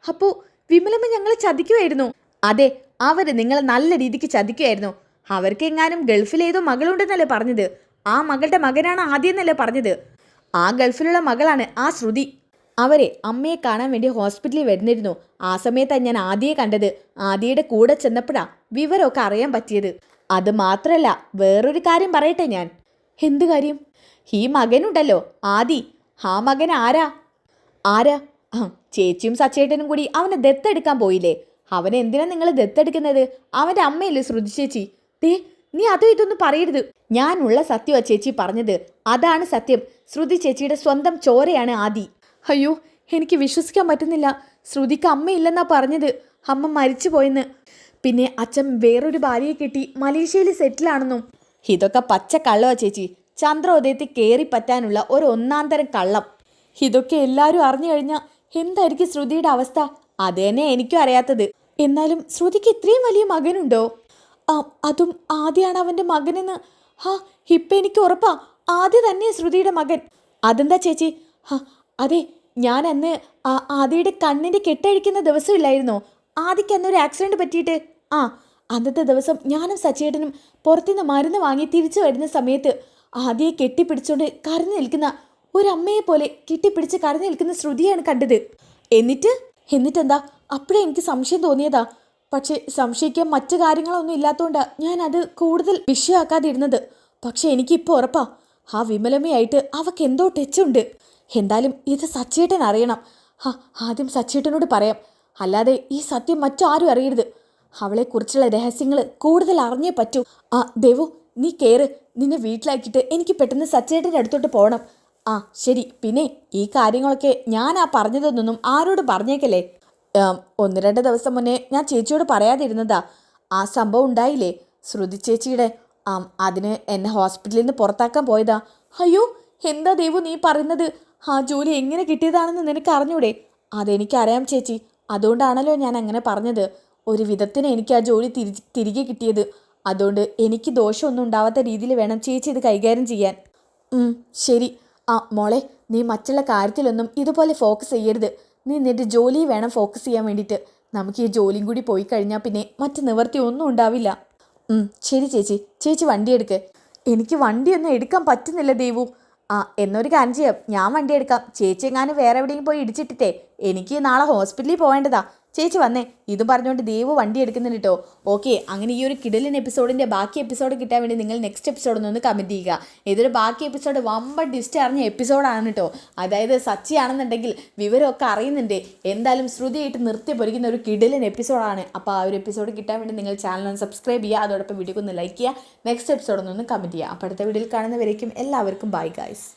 അപ്പോൾ വിമലമ്മ ഞങ്ങളെ ചതിക്കുമായിരുന്നു? അതെ, അവര് നിങ്ങളെ നല്ല രീതിക്ക് ചതിക്കുമായിരുന്നു. അവർക്ക് എങ്ങാനും ഗൾഫിലേതോ മകളുണ്ടെന്നല്ലേ പറഞ്ഞത്? ആ മകളുടെ മകനാണ് ആദ്യം എന്നല്ലേ പറഞ്ഞത്? ആ ഗൾഫിലുള്ള മകളാണ് ആ ശ്രുതി. അവരെ അമ്മയെ കാണാൻ വേണ്ടി ഹോസ്പിറ്റലിൽ വരുന്നിരുന്നു. ആ സമയത്താണ് ഞാൻ ആദ്യയെ കണ്ടത്. ആദ്യയുടെ കൂടെ ചെന്നപ്പോഴാണ് വിവരമൊക്കെ അറിയാൻ പറ്റിയത്. അത് മാത്രമല്ല, വേറൊരു കാര്യം പറയട്ടെ ഞാൻ. എന്ത് കാര്യം? ഈ മകനുണ്ടല്ലോ ആദി, ആ മകൻ ആരാ? ചേച്ചിയും സച്ചേട്ടനും കൂടി അവനെ ദത്തെടുക്കാൻ പോയില്ലേ? അവനെ എന്തിനാ നിങ്ങൾ ദത്തെടുക്കുന്നത്? അവൻ്റെ അമ്മയല്ലേ ശ്രുതി ചേച്ചി. നീ അതും ഇതൊന്നും പറയരുത്. ഞാനുള്ള സത്യമാ ചേച്ചി പറഞ്ഞത്. അതാണ് സത്യം. ശ്രുതി ചേച്ചിയുടെ സ്വന്തം ചോരയാണ് ആദി. അയ്യോ, എനിക്ക് വിശ്വസിക്കാൻ പറ്റുന്നില്ല. ശ്രുതിക്ക് അമ്മയില്ലെന്നാ പറഞ്ഞത്. അമ്മ മരിച്ചു പോയെന്ന്. പിന്നെ അച്ഛൻ വേറൊരു ഭാര്യയെ കെട്ടി മലേഷ്യയിൽ സെറ്റിലാണെന്നും. ഇതൊക്കെ പച്ച കള്ളവാ ചേച്ചി. ചന്ദ്രോദയത്തിൽ കയറി പറ്റാനുള്ള ഒരു ഒന്നാന്തരം കള്ളം. ഇതൊക്കെ എല്ലാവരും അറിഞ്ഞു കഴിഞ്ഞാൽ എന്തായിരിക്കും ശ്രുതിയുടെ അവസ്ഥ? അത് തന്നെ എനിക്കും അറിയാത്തത്. എന്നാലും ശ്രുതിക്ക് ഇത്രയും വലിയ മകനുണ്ടോ? അതും ആദ്യമാണ് അവൻ്റെ മകനെന്ന്. ഇപ്പം എനിക്ക് ഉറപ്പാ ആദ്യ തന്നെയാണ് ശ്രുതിയുടെ മകൻ. അതെന്താ ചേച്ചി? അതെ, ഞാൻ അന്ന് ആദ്യയുടെ കണ്ണിൻ്റെ കെട്ടഴിക്കുന്ന ദിവസമില്ലായിരുന്നോ? ആദ്യക്ക് അന്നൊരു ആക്സിഡൻറ്റ് പറ്റിയിട്ട്. അന്നത്തെ ദിവസം ഞാനും സച്ചേട്ടനും പുറത്തുനിന്ന് മരുന്ന് വാങ്ങി തിരിച്ചു വരുന്ന സമയത്ത് ആദ്യയെ കെട്ടിപ്പിടിച്ചുകൊണ്ട് കരഞ്ഞു നിൽക്കുന്ന ഒരമ്മയെ പോലെ കെട്ടിപ്പിടിച്ച് കരഞ്ഞു നിൽക്കുന്ന ശ്രുതിയാണ് കണ്ടത്. എന്നിട്ടെന്താ? അപ്പോഴേ എനിക്ക് സംശയം തോന്നിയതാ. പക്ഷേ സംശയിക്കാൻ മറ്റു കാര്യങ്ങളൊന്നും ഇല്ലാത്തതുകൊണ്ടാണ് ഞാനത് കൂടുതൽ വിഷയമാക്കാതിരുന്നത്. പക്ഷെ എനിക്കിപ്പോൾ ഉറപ്പാ ആ വിമലമ്മയായിട്ട് അവൾക്ക് എന്തോ ടച്ചുണ്ട്. എന്തായാലും ഇത് സച്ചേട്ടൻ അറിയണം. ആദ്യം സച്ചേട്ടനോട് പറയാം. അല്ലാതെ ഈ സത്യം മറ്റാരും അറിയരുത്. അവളെക്കുറിച്ചുള്ള രഹസ്യങ്ങൾ കൂടുതൽ അറിഞ്ഞേ പറ്റൂ. ദേവു, നീ കയറ്. നിന്നെ വീട്ടിലാക്കിയിട്ട് എനിക്ക് പെട്ടെന്ന് സച്ചേട്ടൻ്റെ അടുത്തോട്ട് പോകണം. ശരി. പിന്നെ ഈ കാര്യങ്ങളൊക്കെ ഞാൻ പറഞ്ഞതൊന്നും ആരോട് പറഞ്ഞേക്കല്ലേ. 1-2 ദിവസം മുന്നേ ഞാൻ ചേച്ചിയോട് പറയാതിരുന്നതാ. ആ സംഭവം ഉണ്ടായില്ലേ ശ്രുതി ചേച്ചിയുടെ? അതിന് എന്നെ ഹോസ്പിറ്റലിൽ നിന്ന് പുറത്താക്കാൻ പോയതാ. അയ്യോ, എന്താ ദേവു നീ പറയുന്നത്? ആ ജോലി എങ്ങനെ കിട്ടിയതാണെന്ന് നിനക്ക് അറിഞ്ഞൂടെ? അതെനിക്കറിയാം ചേച്ചി. അതുകൊണ്ടാണല്ലോ ഞാൻ അങ്ങനെ പറഞ്ഞത്. ഒരു വിധത്തിന് എനിക്ക് ആ ജോലി തിരികെ കിട്ടിയത്. അതുകൊണ്ട് എനിക്ക് ദോഷമൊന്നും ഉണ്ടാവാത്ത രീതിയിൽ വേണം ചേച്ചി ഇത് കൈകാര്യം ചെയ്യാൻ. ശരി. മോളെ, നീ മറ്റുള്ള കാര്യത്തിലൊന്നും ഇതുപോലെ ഫോക്കസ് ചെയ്യരുത്. നീ നിന്റെ ജോലി വേണം ഫോക്കസ് ചെയ്യാൻ വേണ്ടിയിട്ട്. നമുക്ക് ഈ ജോലിയും കൂടി പോയി കഴിഞ്ഞാൽ പിന്നെ മറ്റ് നിവർത്തി ഒന്നും ഉണ്ടാവില്ല. ശരി ചേച്ചി. ചേച്ചി വണ്ടി എടുക്ക്. എനിക്ക് വണ്ടിയൊന്നും എടുക്കാൻ പറ്റുന്നില്ല ദേവു. എന്നൊരു കാര്യം ചെയ്യാം, ഞാൻ വണ്ടി എടുക്കാം. ചേച്ചി എങ്ങാനും വേറെ എവിടെയും പോയി ഇടിച്ചിട്ടിട്ടേ എനിക്ക് നാളെ ഹോസ്പിറ്റലിൽ പോകേണ്ടതാ. ചേച്ചി വന്നേ. ഇത് പറഞ്ഞുകൊണ്ട് ദേവു വണ്ടി എടുക്കുന്നുണ്ട് കേട്ടോ. ഓക്കെ, അങ്ങനെ ഈ ഒരു കിടലൻ എപ്പിസോഡിൻ്റെ ബാക്കി എപ്പിസോഡ് കിട്ടാൻ വേണ്ടി നിങ്ങൾ നെക്സ്റ്റ് എപ്പിസോഡൊന്ന് കമൻറ്റ് ചെയ്യുക. ഇതൊരു ബാക്കി എപ്പിസോഡ് വമ്പൻ ട്വിസ്റ്റ് അറിഞ്ഞ എപ്പിസോഡാണ് കേട്ടോ. അതായത് സച്ചിയാണെന്നുണ്ടെങ്കിൽ വിവരമൊക്കെ അറിയുന്നുണ്ട്. എന്തായാലും ശ്രുതിയായിട്ട് നിർത്തി പൊരിക്കുന്ന ഒരു കിടലൻ എപ്പിസോഡാണ്. അപ്പോൾ ആ ഒരു എപ്പിസോഡ് കിട്ടാൻ വേണ്ടി നിങ്ങൾ ചാനൽ സബ്സ്ക്രൈബ് ചെയ്യുക. അതോടൊപ്പം വീഡിയോക്ക് ഒന്ന് ലൈക്ക് ചെയ്യുക. നെക്സ്റ്റ് എപ്പിസോഡൊന്ന് കമൻറ്റ് ചെയ്യുക. അപ്പോൾ അടുത്ത വീഡിയോയിൽ കാണുന്നവരേക്കും എല്ലാവർക്കും ബൈ ഗൈസ്.